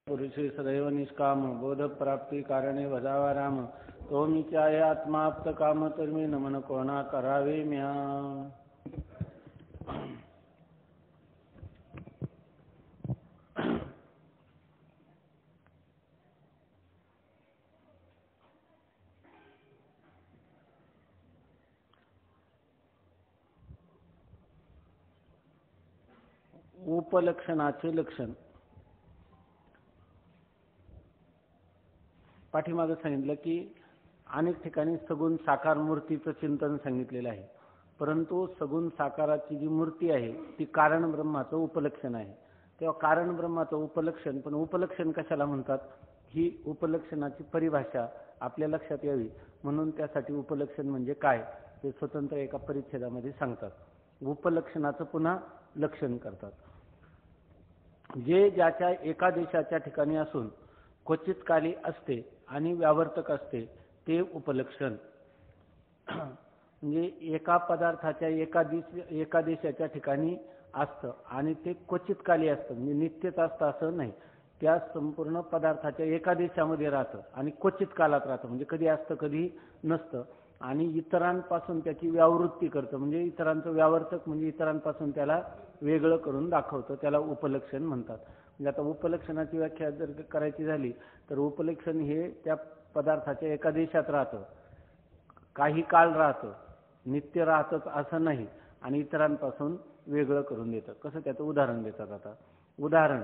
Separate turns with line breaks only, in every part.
पुरुषे सदैव निष्काम बोध प्राप्ती कारणे भजावा राम तो मी आहे आत्माप्त काम तर मी नमन कोणा करावे म्या. उपलक्षणाचे लक्षण. पाठीमागे सांगितलं की अनेक ठिकाणी सगुण साकार मूर्तीचं चिंतन सांगितलेलं आहे, परंतु सगुण साकाराची जी मूर्ती आहे ती कारण ब्रह्माचं उपलक्षण आहे. तेव्हा कारण ब्रह्माचं उपलक्षण, पण उपलक्षण कशाला म्हणतात ही उपलक्षणाची परिभाषा आपल्या लक्षात यावी म्हणून त्यासाठी उपलक्षण म्हणजे काय हे स्वतंत्र एका परिच्छेदामध्ये सांगतात. उपलक्षणाचं पुन्हा लक्षण करतात. जे ज्याच्या एका देशाच्या ठिकाणी असून क्वचित काली असते आणि व्यावर्तक असते ते उपलक्षण. म्हणजे एका पदार्थाच्या एका देशाच्या ठिकाणी असतं आणि ते क्वचित काली असतं, म्हणजे नित्यच असतं असं नाही. त्या संपूर्ण पदार्थाच्या एका देशामध्ये राहतं आणि क्वचित कालात राहतं, म्हणजे कधी असतं कधी नसतं. आणि इतरांपासून त्याची व्यावृत्ती करतं, म्हणजे इतरांचं व्यावर्तक म्हणजे इतरांपासून त्याला वेगळं करून दाखवतं, त्याला उपलक्षण म्हणतात. म्हणजे आता उपलक्षणाची व्याख्या जर करायची झाली तर उपलक्षण हे त्या पदार्थाच्या एका देशात राहतं, काही काळ राहतं, नित्य राहतच असं नाही आणि इतरांपासून वेगळं करून देतं. कसं त्याचं उदाहरण देतात. आता उदाहरण,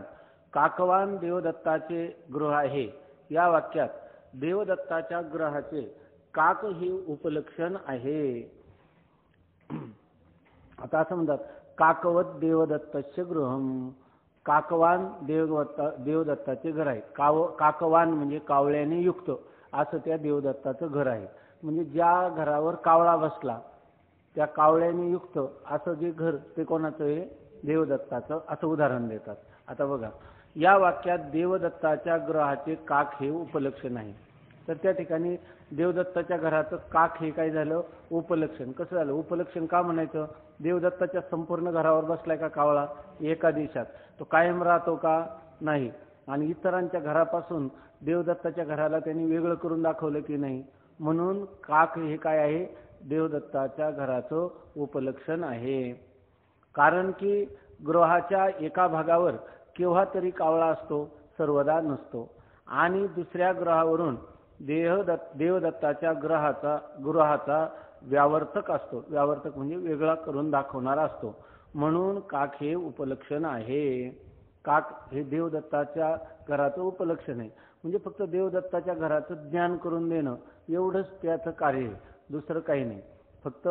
काकवान देवदत्ताचे गृह आहे या वाक्यात देवदत्ताच्या ग्रहाचे काक हे उपलक्षण आहे. आता असं म्हणतात काकवत देवदत्तस्य गृहम, काकवान देवदत्ताचे घर आहे. काकवान म्हणजे कावळ्याने युक्त असं त्या देवदत्ताचं घर आहे. म्हणजे ज्या घरावर कावळा बसला त्या कावळ्याने युक्त असं जे घर ते कोणाचं आहे, देवदत्ताचं, असं उदाहरण देतात. आता बघा, या वाक्यात देवदत्ताच्या ग्रहाचे काक हे उपलक्षण आहे. तर त्या ठिकाणी देवदत्ताच्या घराचं काक हे काय झालं, उपलक्षण. कसं झालं उपलक्षण का म्हणायचं, देवदत्ताच्या संपूर्ण घरावर बसलाय का कावळा एका देशात, तो कायम राहतो का नाही, आणि इतरांच्या घरापासून देवदत्ताच्या घराला त्यांनी वेगळं करून दाखवलं की नाही, म्हणून काक हे काय आहे, देवदत्ताच्या घराचं उपलक्षण आहे. कारण की गृहाच्या एका भागावर केव्हा तरी कावळा असतो, सर्वदा नसतो, आणि दुसऱ्या ग्रहावरून देवदत्ताच्या गृहाचा व्यावर्तक असतो. व्यावर्तक म्हणजे वेगळा करून दाखवणारा असतो, म्हणून काक हे उपलक्षण आहे. काक हे देवदत्ताच्या घराचं उपलक्षण आहे. म्हणजे फक्त देवदत्ताच्या घराचं ज्ञान करून देणं एवढंच त्याचं कार्य आहे, दुसरं काही नाही. फक्त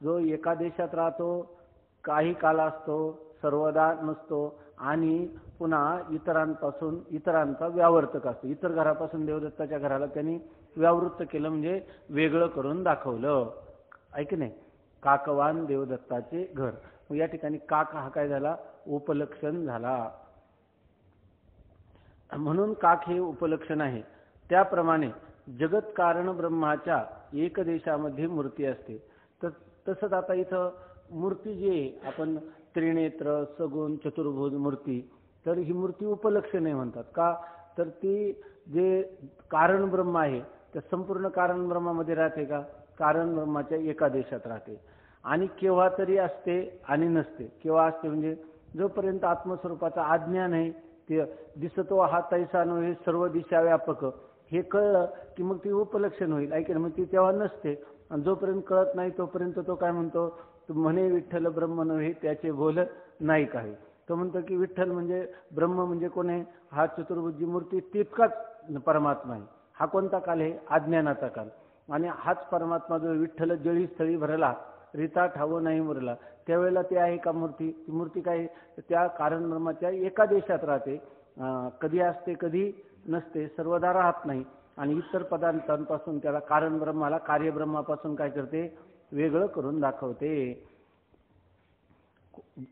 जो एका देशात राहतो, काही काल असतो, सर्वदा नसतो, आणि पुन्हा इतरांचा व्यावर्तक असतो. इतर घरापासून देवदत्ताच्या घराला त्यांनी व्यावृत्त केलं, म्हणजे वेगळं करून दाखवलं, ऐक नाही. काकवान देवदत्ताचे घर, या ठिकाणी काक हा काय झाला, उपलक्षण झाला. म्हणून काक हे उपलक्षण आहे. त्याप्रमाणे जगत कारण ब्रह्माच्या एक देशामध्ये मूर्ती असते. तर तसंच आता इथं मूर्ती जी आहे, आपण त्रिनेत्र, सगुण, चतुर्भुज मूर्ती, तर ही मूर्ती उपलक्षण आहे म्हणतात. का तर ती जे कारण ब्रह्म आहे त्या संपूर्ण कारण ब्रह्मामध्ये राहते का, कारण ब्रह्माच्या एका देशात राहते, आणि केव्हा तरी असते आणि नसते. केव्हा असते म्हणजे जोपर्यंत आत्मस्वरूपाचा अज्ञान आहे, ते दिसतो हा तैसा नव्हे सर्व दिशा व्यापक, हे कळलं की मग ती उपलक्षण होईल, ऐकलं. मग ती तेव्हा नसते, आणि जोपर्यंत कळत नाही तोपर्यंत तो काय म्हणतो, तो म्हणे विठ्ठल ब्रह्म नव्हे त्याचे बोल नाही काही. तो म्हणतो की विठ्ठल म्हणजे ब्रह्म म्हणजे कोण आहे, हा चतुर्भुजी मूर्ती तितकाच परमात्मा आहे. हा कोणता काल आहे, अज्ञानाचा काल. आणि हाच परमात्मा जो विठ्ठल जळी स्थळी भरला, रीता ठाव नाही मुरला, त्यावेळेला ते आहे का मूर्ती. ती मूर्ती काय, त्या कारण ब्रह्माच्या एका देशात राहते, कधी असते कधी नसते, सर्वदा राहत नाही, आणि इतर पदार्थांपासून त्याला कारण ब्रह्माला कार्यब्रह्मापासून काय करते, वेगळं करून दाखवते.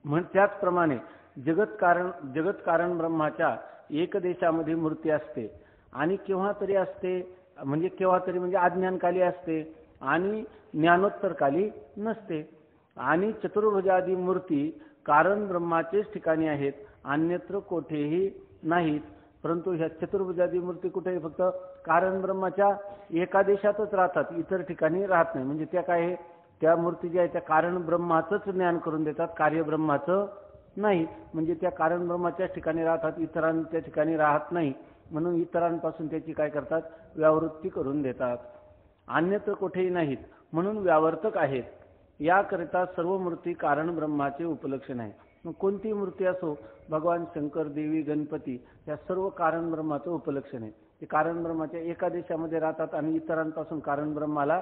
त्याचप्रमाणे जगत कारण ब्रह्माच्या एक देशामध्ये मूर्ती असते, आणि केव्हा तरी असते, म्हणजे केव्हा तरी म्हणजे अज्ञानकाली असते आणि ज्ञानोत्तरकाली नसते. आणि चतुर्भुजादी मूर्ती कारण ब्रह्माचेच ठिकाणी आहेत, अन्यत्र कोठेही नाहीत. परंतु ह्या चतुर्भुजादी मूर्ती कुठे फक्त कारण ब्रह्माच्या एका देशातच राहतात, इतर ठिकाणी राहत नाही. म्हणजे त्या काय त्या मूर्ती ज्या आहेत त्या कारण ब्रह्माचंच ज्ञान करून देतात, कार्य ब्रह्माचं नाही. म्हणजे त्या कारण ब्रह्माच्याच ठिकाणी राहतात, इतरांच्या ठिकाणी राहत नाही. म्हणून इतरांपासून त्याची काय करतात, व्यावृत्ती करून देतात. अन्यत्र कुठेही नाहीत म्हणून व्यावर्तक आहेत. याकरिता सर्व मूर्ती कारण ब्रह्माचे उपलक्षण आहे. मग कोणती मूर्ती असो, भगवान शंकर, देवी, गणपती या सर्व कारण ब्रह्माचं उपलक्षण आहे. ते कारण ब्रह्माच्या एका देशामध्ये राहतात आणि इतरांपासून कारण ब्रह्माला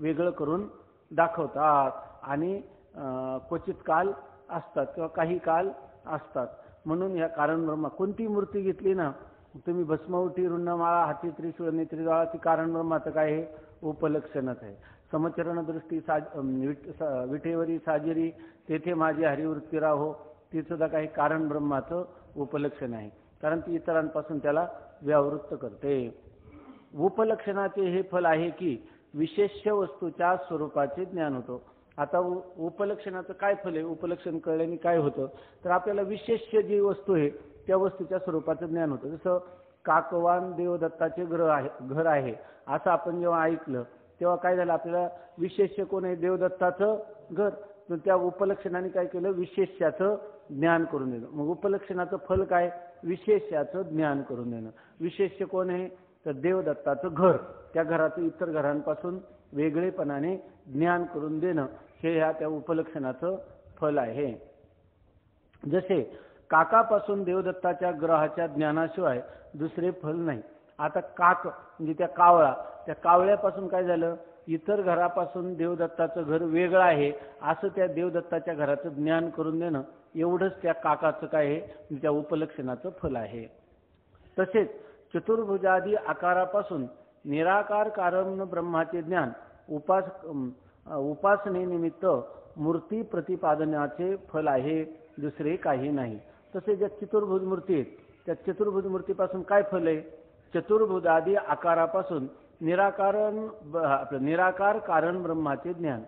वेगळं करून दाखवतात. आणि क्वचित काल असतात किंवा काही काल असतात. म्हणून या कारण ब्रह्मा कोणती मूर्ती घेतली ना तुम्ही, भस्मवटी, रुंडमाळा, हाती त्रिशूळ, नेत्री ज्वाळा, ती कारण ब्रह्माचं काय आहे, उपलक्षणच आहे. समचरण दृष्टी विठेवरी साजिरी, तेथे माझी हरिवृत्ती राहो, ती सुद्धा काही कारण ब्रह्माचं उपलक्षण आहे. कारण ती इतरांपासून त्याला व्यावृत्त करते. उपलक्षणाचे हे फल आहे की विशेष्य वस्तूच्या स्वरूपाचे ज्ञान होतं. आता उपलक्षणाचं काय फल आहे, उपलक्षण कळल्याने काय होतं, तर आपल्याला विशेष्य जी वस्तू आहे त्या वस्तूच्या स्वरूपाचं ज्ञान होतं. जसं काकवान देवदत्ताचे घर आहे असं आपण जेव्हा ऐकलं तेव्हा काय झालं, आपल्याला विशेष्य कोण आहे, देवदत्ताचं घर. तर त्या उपलक्षणाने काय केलं, विशेष्याचं ज्ञान करून दिलं. मग उपलक्षणाचं फल काय, विशेष्याचं ज्ञान करून देणं. विशेष्य कोण आहे, तर देवदत्ताचं घर. त्या घराचं इतर घरांपासून वेगळेपणाने ज्ञान करून देणं हे ह्या त्या उपलक्षणाचं फल आहे. जसे काकापासून देवदत्ताच्या ग्रहाच्या ज्ञानाशिवाय दुसरे फल नाही. आता काक म्हणजे त्या कावळा, त्या कावळ्यापासून काय झालं, इतर घरापासून देवदत्ताचं घर वेगळं आहे असं त्या देवदत्ताच्या घराचं ज्ञान करून देणं, एवढंच त्या काकाचं काय आहे, त्या उपलक्षणाचं फल आहे. तसेच चतुर्भुजादी आकारापासून निराकार कारण ब्रह्माचे ज्ञान उपासनेनिमित्त मूर्ती प्रतिपादनाचे फल आहे, दुसरे काही नाही. तसे ज्या चतुर्भुज मूर्ती आहेत त्या चतुर्भुज मूर्तीपासून काय फल आहे, चतुर्भुजादी आकारापासून निराकार कारण ब्रह्माचे ज्ञान.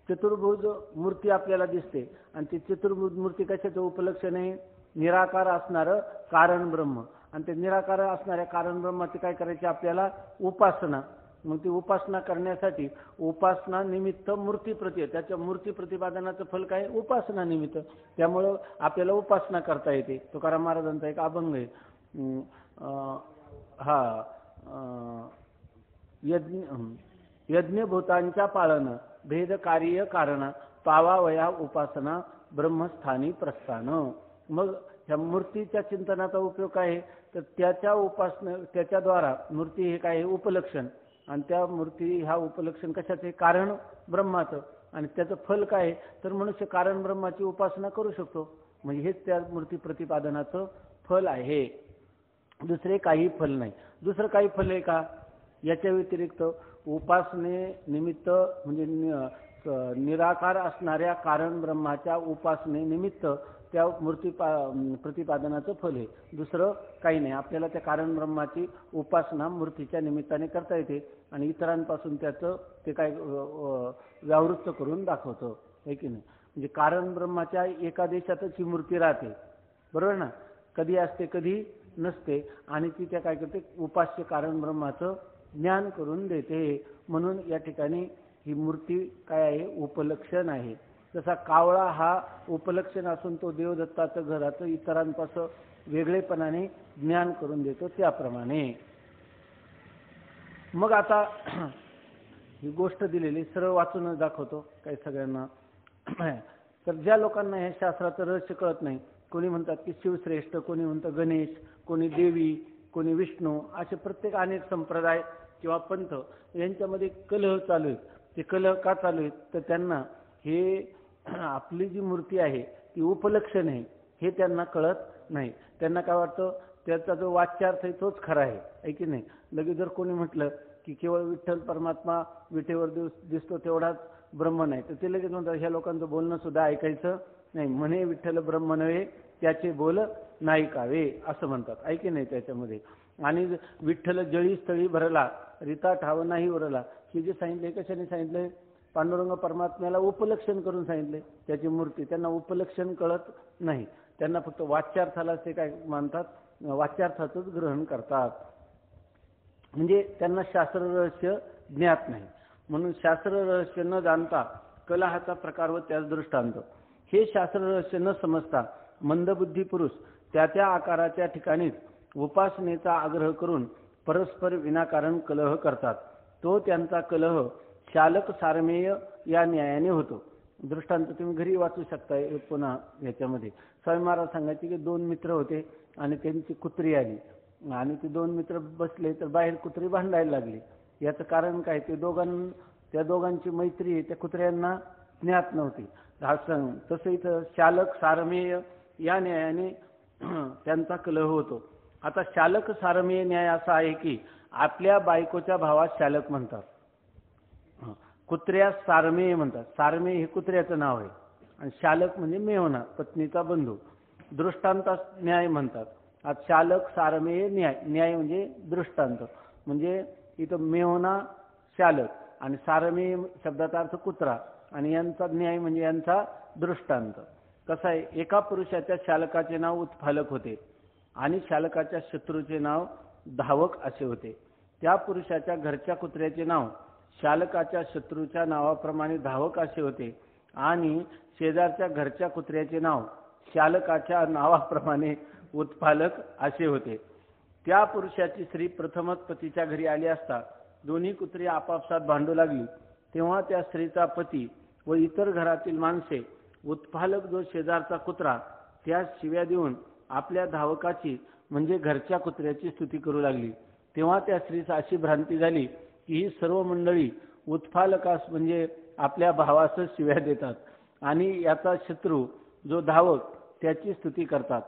चतुर्भुज मूर्ती आपल्याला दिसते आणि ती चतुर्भुज मूर्ती कशाचं उपलक्षण आहे, निराकार असणारं कारण ब्रह्म. आणि ते निराकार असणाऱ्या कारण ब्रह्माची काय करायची, आपल्याला उपासना. मग ती उपासना करण्यासाठी उपासना निमित्त मूर्ती त्याच्या मूर्ती प्रतिपादनाचं फल काय, उपासना निमित्त. त्यामुळं आपल्याला उपासना करता येते. तुकाराम महाराजांचा एक अभंग आहे, यज्ञभूतांच्या पालन भेद कार्य कारण पावावया उपासना ब्रह्मस्थानी प्रस्थान. मग ह्या मूर्तीच्या चिंतनाचा उपयोग काय आहे, तर त्याच्या उपासना त्याच्याद्वारा मूर्ती हे काय आहे, उपलक्षण. आणि त्या मूर्ती हा उपलक्षण कशाचे, कारण ब्रह्माचं. आणि त्याचं फल काय आहे, तर मनुष्य कारण ब्रह्माची उपासना करू शकतो. म्हणजे हेच त्या मूर्ती प्रतिपादनाचं फल आहे, दुसरे काही फल नाही. दुसरं काही फल आहे का, याच्या व्यतिरिक्त उपासने निमित्त म्हणजे निराकार असणाऱ्या कारण ब्रह्माच्या उपासने निमित्त त्या मूर्ती प्रतिपादनाचं फल आहे, दुसरं काही नाही. आपल्याला त्या कारण ब्रह्माची उपासना मूर्तीच्या निमित्ताने करता येते आणि इतरांपासून त्याचं ते काय व्यावृत्त करून दाखवतं, आहे की नाही. म्हणजे कारण ब्रह्माच्या एका देशातच ही मूर्ती राहते, बरोबर ना, कधी असते कधी नसते. आणि ती त्या काय करते, उपास्य कारण ब्रह्माचं ज्ञान करून देते. म्हणून या ठिकाणी ही मूर्ती काय आहे, उपलक्षण आहे. जसा कावळा हा उपलक्षण असून तो देवदत्ताचं घराचं इतरांपासून वेगळेपणाने ज्ञान करून देतो, त्याप्रमाणे. मग आता ही गोष्ट दिलेली सरळ वाचून दाखवतो काही सगळ्यांना. तर ज्या लोकांना हे शास्त्राचं रहस्य कळत नाही, कोणी म्हणतात की शिवश्रेष्ठ, कोणी म्हणतं गणेश, कोणी देवी, कोणी विष्णू, असे प्रत्येक अनेक संप्रदाय किंवा पंथ यांच्यामध्ये कलह चालू आहेत. ते कलह का चालू आहेत, तर त्यांना हे आपली जी मूर्ती आहे ती उपलक्षण आहे हे त्यांना कळत नाही. त्यांना काय वाटतं, त्याचा जो वाच्यार्थ आहे तोच खरा आहे की नाही. लगेच जर कोणी म्हटलं की केवळ विठ्ठल परमात्मा विठेवर दिसतो तेवढाच ब्रह्म नाही, तर ते लगेच म्हणतात ह्या लोकांचं बोलणं सुद्धा ऐकायचं नाही. म्हणे विठ्ठल ब्रह्म नव्हे त्याचे बोल नाही कावे, असं म्हणतात, ऐकी नाही त्याच्यामध्ये. आणि विठ्ठल जळी स्थळी भरला रीता ठाव नाही उरला, हे जे सांगितले कशाने सांगितले, पांडुरंग परमात्म्याला उपलक्षण करून सांगितले. त्याची मूर्ती त्यांना उपलक्षण कळत नाही, त्यांना फक्त वाच्यार्थाला ते काय मानतात, वाच्यार्थातच ग्रहण करतात. म्हणजे त्यांना शास्त्र रहस्य ज्ञात नाही, म्हणून शास्त्र रहस्य न जाणता कलहाचा प्रकार व त्यास दृष्टांत. हे शास्त्र रहस्य न समजता मंदबुद्धी पुरुष त्या त्या आकाराच्या ठिकाणीच उपासनेचा आग्रह करून परस्पर विनाकारण कलह करतात. तो त्यांचा कलह शालक सारमेय या न्यायाने होतो. दृष्टांत तुम्ही घरी वाचू शकता. पुन्हा याच्यामध्ये स्वामी महाराज सांगायचे की दोन मित्र होते आणि त्यांची कुत्री आली आणि ते दोन मित्र बसले तर बाहेर कुत्री भांडायला लागली. याचं कारण काय? त्या दोघांची मैत्री त्या कुत्र्यांना ज्ञात नव्हती. तसं इथं शालक सारमेय या न्यायाने त्यांचा कलह होतो. आता शालक सारमेय न्याय असा आहे की आपल्या बायकोच्या भावास शालक म्हणतात, कुत्र्यास सारमेय म्हणतात. सारमेय हे कुत्र्याचं नाव आहे आणि शालक म्हणजे मेहना, पत्नीचा बंधू. दृष्टांत न्याय म्हणतात. आज शालक सारमेय न्याय, न्याय म्हणजे दृष्टांत. म्हणजे इथं मेहना शालक आणि सारमेय शब्दाचा अर्थ कुत्रा आणि यांचा न्याय म्हणजे यांचा दृष्टांत. कसं आहे, एका पुरुषाच्या शालकाचे नाव उत्फालक होते आणि शालकाच्या शत्रूचे नाव धावक असे होते. त्या पुरुषाच्या घरच्या कुत्र्याचे नाव शालकाच्या शत्रूच्या नावाप्रमाणे धावक असे होते आणि शेजारच्या घरच्या कुत्र्याचे नाव शालकाच्या नावाप्रमाणे उत्फालक असे होते. त्या पुरुषाची स्त्री प्रथमच पतीच्या घरी आली असता दोन्ही कुत्री आपापसात भांडू लागली, तेव्हा त्या स्त्रीचा पती व इतर घरातील माणसे उत्फालक जो शेजारचा कुत्रा त्या शिव्या देऊन आपल्या धावकाची म्हणजे घरच्या कुत्र्याची स्तुती करू लागली. तेव्हा त्या स्त्रीस अशी भ्रांती झाली की ही सर्व मंडळी उत्फालकास म्हणजे आपल्या भावास शिव्या देतात आणि याचा शत्रू जो धावक त्याची स्तुती करतात.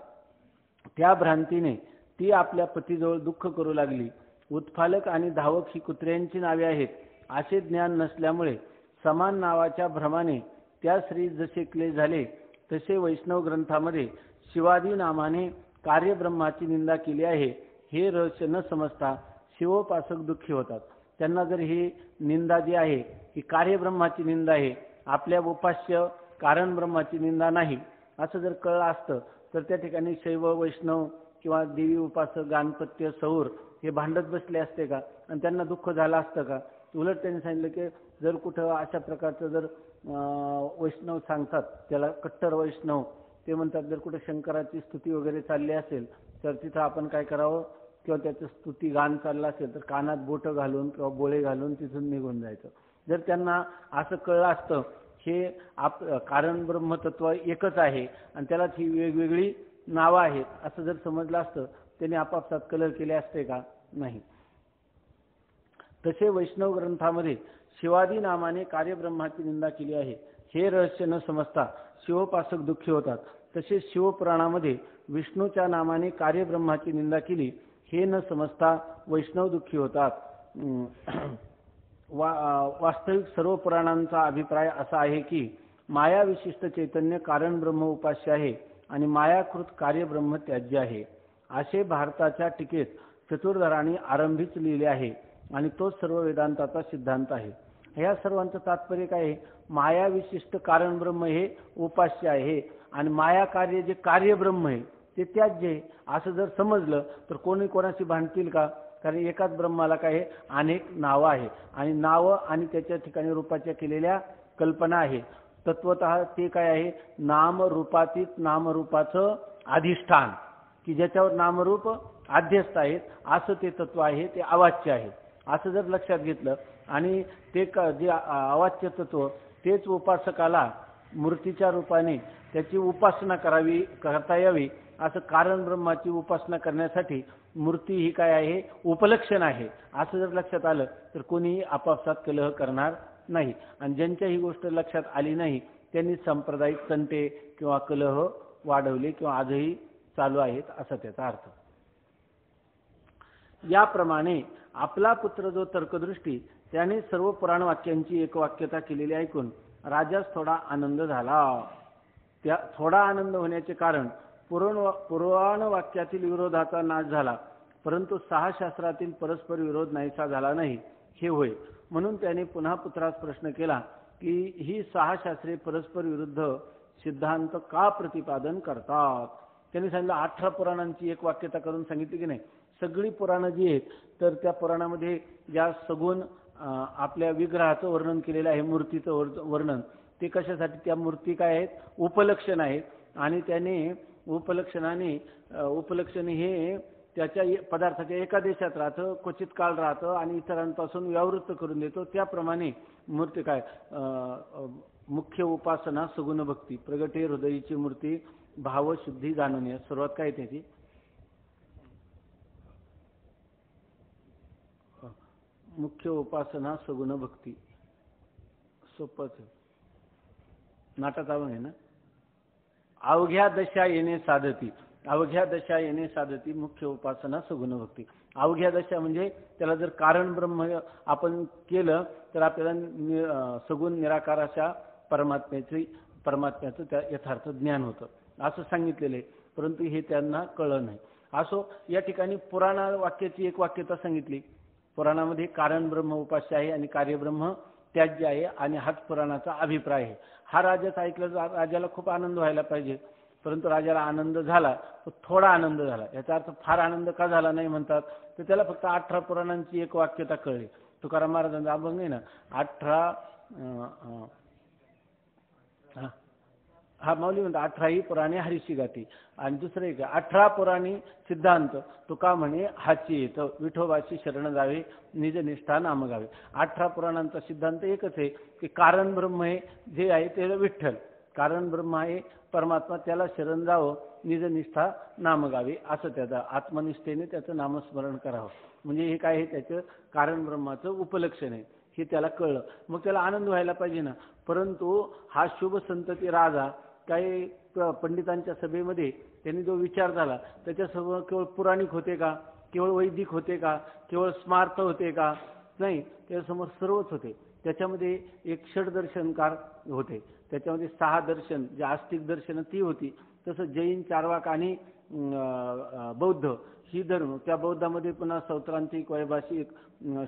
त्या भ्रांतीने ती आपल्या पतीजवळ दुःख करू लागली. उत्फालक आणि धावक ही कुत्र्यांची नावे आहेत असे ज्ञान नसल्यामुळे समान नावाच्या भ्रमाने त्या स्त्री जसे क्लेश झाले तसे वैष्णव ग्रंथामध्ये शिवादी नामाने कार्यब्रह्माची निंदा केली आहे. हे रहस्य न समजता शिवोपासक दुःखी होतात. त्यांना जर ही निंदा जी आहे ही कार्यब्रह्माची निंदा आहे, आपल्या उपास्य कारण ब्रह्माची निंदा नाही असं जर कळलं असतं तर त्या ठिकाणी शैव वैष्णव किंवा देवी उपासक गाणपत्य सौर हे भांडत बसले असते का आणि त्यांना दुःख झालं असतं का? उलट त्यांनी सांगितलं की जर कुठं अशा प्रकारचं जर वैष्णव सांगतात त्याला कट्टर वैष्णव, ते म्हणतात जर कुठे शंकराची स्तुती वगैरे चालली असेल तर तिथं आपण काय करावं, किंवा त्याचं स्तुती गाण चाललं असेल तर कानात बोटं घालून किंवा बोळे घालून तिथून निघून जायचं. जर त्यांना असं कळलं असतं हे कारण ब्रह्मतत्व एकच आहे आणि त्याला ही वेगवेगळी नावं आहेत असं जर समजलं असतं त्यांनी आपापसात कलह केले असते का? नाही. तसे वैष्णव ग्रंथामध्ये शिवादी नामाने कार्यब्रह्माची निंदा केली आहे. हे रहस्य न समजता शिवोपासक दुःखी होतात. तसेच शिवपुराणामध्ये विष्णूच्या नामाने कार्यब्रह्माची निंदा केली हे न समजता वैष्णव दुःखी होतात. वास्तविक सर्व पुराणांचा अभिप्राय असा आहे की माया विशिष्ट चैतन्य कारण ब्रह्म उपास्य आहे आणि मायाकृत कार्यब्रह्म त्याज्य आहे असे भारताच्या टीकेत चतुर्धरांनी आरंभीच लिहिले आहे आणि तो सर्व वेदांताचा सिद्धांत आहे. ह्या सर्वांचं तात्पर्य काय आहे? माया विशिष्ट कारण ब्रह्म हे उपास्य आहे आणि माया कार्य जे कार्यब्रह्म आहे ते त्याज्य आहे असं जर समजलं तर कोणी कोणाशी भांडतील का? कारण एकाच ब्रह्माला काय आहे, अनेक नावं आहे आणि नावं आणि त्याच्या ठिकाणी रूपाच्या केलेल्या कल्पना आहे. तत्वतः ते काय आहे, नामरूपातीत नामरूपाचं अधिष्ठान की ज्याच्यावर नामरूप आध्यस्थ आहेत असं ते तत्व आहे, ते अवाच्य आहे असं जर लक्षात घेतलं आणि ते जे अवाच्य तत्व तेच उपासकाला मूर्तीच्या रूपाने त्याची उपासना करता यावी असं कारण ब्रह्माची उपासना करण्यासाठी मूर्ती ही काय आहे, उपलक्षण आहे असं जर लक्षात आलं तर कोणीही आपापसात कलह करणार नाही आणि ज्यांच्या ही गोष्ट लक्षात आली नाही त्यांनी सांप्रदायिक तंटे किंवा कलह वाढवले किंवा आजही चालू आहेत असा त्याचा अर्थ. याप्रमाणे आपला पुत्र जो तर्कदृष्टी त्याने सर्व पुराण वाक्यांची एकवाक्यता केलेली ऐकून राजास थोडा आनंद झाला. त्या थोडा आनंद होण्याचे कारण पुराण वाक्यातील विरोधाचा नाश झाला परंतु 6 शास्त्रातील परस्पर विरोध नाहीसा झाला नाही हे होय. म्हणून त्याने पुन्हा पुत्रास प्रश्न केला की ही 6 शास्त्रे परस्पर विरुद्ध सिद्धांत का प्रतिपादन करतात. त्यांनी सांगितलं 18 पुराणांची एक वाक्यता करून सांगितली की नाही. सगळी पुराणं जी आहेत तर त्या पुराणामध्ये ज्या सगुण आपल्या विग्रहाचं वर्णन केलेलं आहे, मूर्तीचं वर्णन, ते कशासाठी, त्या मूर्ती काय आहेत, उपलक्षण आहेत. आणि त्याने उपलक्षण हे त्याच्या पदार्थाच्या एका देशात राहतं, क्वचित काळ राहतं आणि इतरांपासून व्यावृत्त करून देतो. त्याप्रमाणे मूर्ती काय, मुख्य उपासना सगुण भक्ती, प्रगटे हृदयीची मूर्ती, भावशुद्धी जाणून. सर्वात काय त्याची मुख्य उपासना सगुण भक्ती. सोपंच आहे, नाटात आहे ना. अवघ्या दशा येणे साधती, अवघ्या दशा येणे साधती, मुख्य उपासना सगुण भक्ती. अवघ्या दशा म्हणजे त्याला जर कारण ब्रह्म आपण केलं तर आपल्याला सगुण निराकाराच्या परमात्म्याचं त्या यथार्थ ज्ञान होतं असं सांगितलेलं आहे. परंतु हे त्यांना कळलं नाही. असो, या ठिकाणी पुराण वाक्याची एक वाक्यता सांगितली. पुराणामध्ये कारण ब्रह्म उपास्य आहे आणि कार्यब्रह्म त्याज्य आहे आणि हाच पुराणाचा अभिप्राय आहे. हा राजाचा ऐकलं, राजाला खूप आनंद व्हायला पाहिजे, परंतु राजाला आनंद झाला तो थोडा आनंद झाला. याचा अर्थ फार आनंद का झाला नाही म्हणतात तर त्याला फक्त 18 पुराणांची एक वाक्यता कळली. तुकाराम महाराजांचा अभंग आहे ना, 18 हा माऊली म्हणतो 18 पुराणे हरीशी गाती. आणि दुसरं एक 18 पुराणी सिद्धांत तुका म्हणे हाची येत, विठोबाची शरण जावे, निजनिष्ठा नाम गावे. 18 पुराणांचा सिद्धांत एकच आहे की कारण ब्रह्म हे जे आहे ते विठ्ठल, कारण ब्रह्म आहे परमात्मा, त्याला शरण जावं, निजनिष्ठा नाम गावे, असं त्याचं आत्मनिष्ठेने त्याचं नामस्मरण करावं. म्हणजे हे काय आहे, त्याचं कारण ब्रह्माचं उपलक्षण आहे, हे त्याला कळलं. मग त्याला आनंद व्हायला पाहिजे ना. परंतु हा शुभ संतती राजा काही पंडितांच्या सभेमध्ये त्यांनी जो विचार झाला त्याच्यासमोर केवळ पुराणिक होते का, केवळ वैदिक होते का, केवळ स्मार्त होते का, नाही, त्याच्यासमोर सर्वच होते. त्याच्यामध्ये एक षडदर्शनकार होते, त्याच्यामध्ये 6 दर्शन, जे आस्तिक दर्शन ती होती. तसं जैन, चार्वाक आणि बौद्ध ही धर्म, त्या बौद्धामध्ये पुन्हा सौत्रांतिक, वैभाषिक,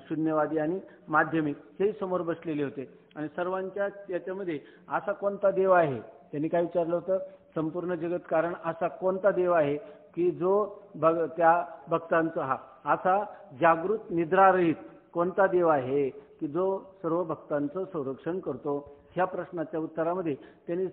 शून्यवादी आणि माध्यमिक हे समोर बसलेले होते. आणि सर्वांच्या त्याच्यामध्ये असा कोणता देव आहे, त्यांनी काय विचारलं होतं, संपूर्ण जगत कारण असा कोणता देव आहे की जो त्या भक्तांचा हा असा जागृत निद्रारहित कोणता देव आहे की जो सर्व भक्तांचं संरक्षण करतो. ह्या प्रश्नाच्या उत्तरामध्ये त्यांनी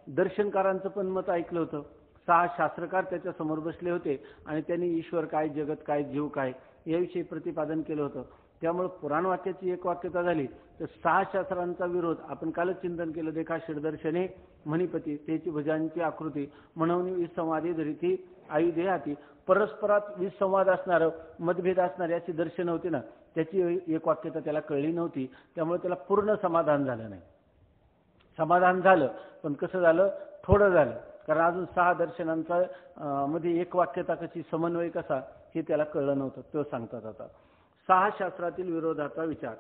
दर्शनकारांचं पण मत ऐकलं होतं. 6 शास्त्रकार त्याच्या समोर बसले होते आणि त्यांनी ईश्वर काय, जगत काय, जीव काय याविषयी प्रतिपादन केलं होतं. त्यामुळे पुराण वाक्याची एक वाक्यता झाली तर 6 शास्त्रांचा विरोध आपण कालच चिंतन केलं. देखा षडदर्शने मणिपती, त्याची भुजांची आकृती म्हणून विसंवादी धरिती आयुधे हाती. परस्परात विसंवाद असणारं, मतभेद असणारे अशी दर्शन होती ना, त्याची एक वाक्यता त्याला कळली नव्हती. त्यामुळे त्याला पूर्ण समाधान झालं नाही. समाधान झालं पण कसं झालं, थोडं झालं, कारण अजून 6 दर्शनांचा मध्ये एक वाक्यता कशी, समन्वय कसा, हे त्याला कळलं नव्हतं. तो सांगतात आता 6 शास्त्रातील विरोधाचा विचार.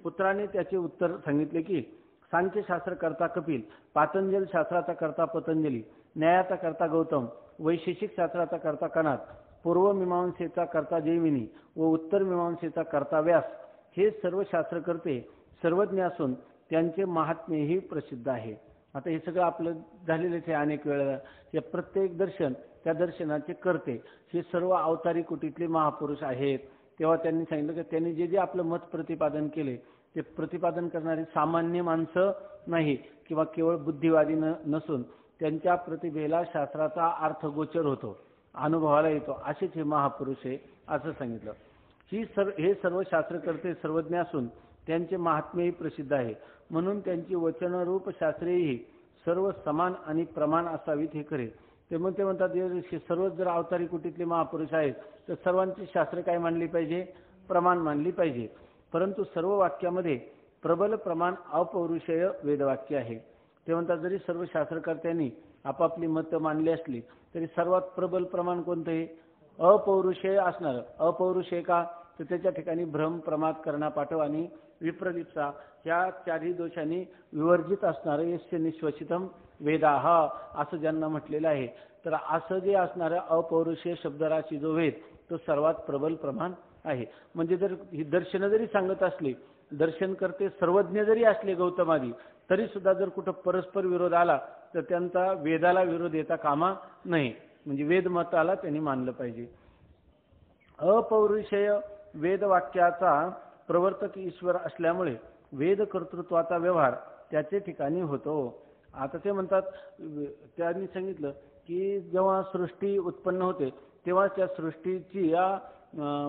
पुत्राने त्याचे उत्तर सांगितले की सांख्य शास्त्र करता कपिल, पातंजल शास्त्राचा करता पतंजली, न्यायाचा करता गौतम, वैशेषिक शास्त्राचा करता कणाद, पूर्व मीमांसेचा करता जैमिनी व उत्तर मीमांसेचा करता व्यास, हे सर्व शास्त्रकर्ते सर्वज्ञ असून त्यांचे महात्म्यही प्रसिद्ध आहे. आता हे सगळं आपलं झालेलेच आहे अनेक वेळा. हे प्रत्येक दर्शन, त्या दर्शनाचे करते हे सर्व अवतारी कुटीतले महापुरुष आहेत. तेव्हा त्यांनी सांगितलं की त्यांनी जे जे आपलं मत प्रतिपादन केले ते प्रतिपादन करणारी सामान्य माणसं नाही किंवा केवळ बुद्धिवादी नसून त्यांच्या प्रतिभेला शास्त्राचा अर्थ गोचर होतो, अनुभवाला येतो, असेच हे महापुरुष आहे असं सांगितलं. हे सर्व शास्त्रकर्ते सर्वज्ञ असून त्यांचे महात्म्यही प्रसिद्ध आहे. म्हणून त्यांची वचनरूप शास्त्रेही सर्व समान आणि प्रमाण असावीत हे खरे. ते म्हणतात सर्वच जर अवतारी कुटीतले महापुरुष आहेत तर सर्वांची शास्त्र काय मानली पाहिजे, प्रमाण मानली पाहिजे. परंतु सर्व वाक्यामध्ये प्रबल प्रमाण अपौरुषेय वेदवाक्य आहे. ते म्हणतात जरी सर्व शास्त्रकर्त्यांनी आपापली मतं मानली असली तरी सर्वात प्रबल प्रमाण कोणतं आहे, अपौरुषेय असणार. अपौरुषेय का तर त्याच्या ठिकाणी भ्रम, प्रमाद, कर्णापाठव आणि विप्रलिप्सा ह्या 4ही दोषांनी विवर्जित असणारं यस्य निश्वसितम वेदाह असं ज्यांना म्हटलेलं आहे. तर असं जे असणारं अपौरुषेय शब्दराशी जो वेद तो सर्वात प्रबल प्रमाण आहे. म्हणजे जर ही दर्शनं जरी सांगत असली, दर्शन करते सर्वज्ञ जरी असले गौतमादी, तरी सुद्धा जर कुठं परस्पर विरोध आला तर त्यांचा वेदाला विरोध येता कामा नये, म्हणजे वेदमताला त्यांनी मानलं पाहिजे. अपौरुषेय वेदवाक्याचा प्रवर्तक ईश्वर असल्यामुळे वेद कर्तृत्वाचा व्यवहार त्याचे ठिकाणी होतो. आता ते म्हणतात, त्यांनी सांगितलं की जेव्हा सृष्टी उत्पन्न होते तेव्हा त्या सृष्टीची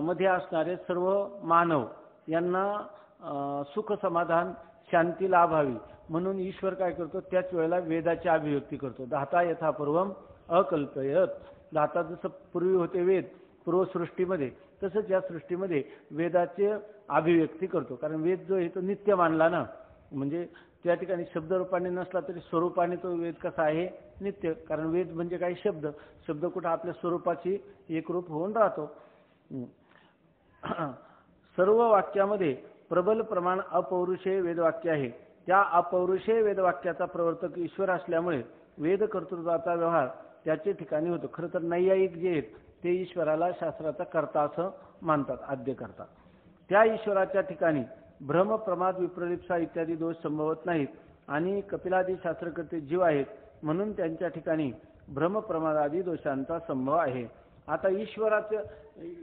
मध्ये असणारे सर्व मानव यांना सुख समाधान शांती लाभावी म्हणून ईश्वर काय करतो, त्याच वेळेला वेदाची अभिव्यक्ती करतो. धाता यथा पूर्वम अकल्पयत. धाता जसं पूर्वी होते वेद पूर्वसृष्टीमध्ये, तसंच या सृष्टीमध्ये वेदाचे अभिव्यक्ती करतो. कारण वेद जो आहे तो नित्य मानला ना, म्हणजे त्या ठिकाणी शब्दरूपाने नसला तरी स्वरूपाने तो वेद कसा आहे, नित्य. कारण वेद म्हणजे काही शब्द कुठं आपल्या स्वरूपाची एकरूप होऊन राहतो. सर्व वाक्यामध्ये प्रबल प्रमाण अपौरुषेय वेदवाक्य आहे. त्या अपौरुषेय वेदवाक्याचा प्रवर्तक ईश्वर असल्यामुळे वेद कर्तृत्वाचा व्यवहार त्याचे ठिकाणी होतो. खरं तर नैयायिक जे आहेत ते ईश्वराला शास्त्राचा कर्ता असं मानतात, आद्य करतात. त्या ईश्वराच्या ठिकाणी भ्रम प्रमाद विप्रलिप्सा इत्यादी दोष संभवत नाहीत आणि कपिलादी शास्त्रकर्ते जीव आहेत म्हणून त्यांच्या ठिकाणी भ्रम प्रमाद आदी दोषांचा संभव आहे. आता ईश्वराचे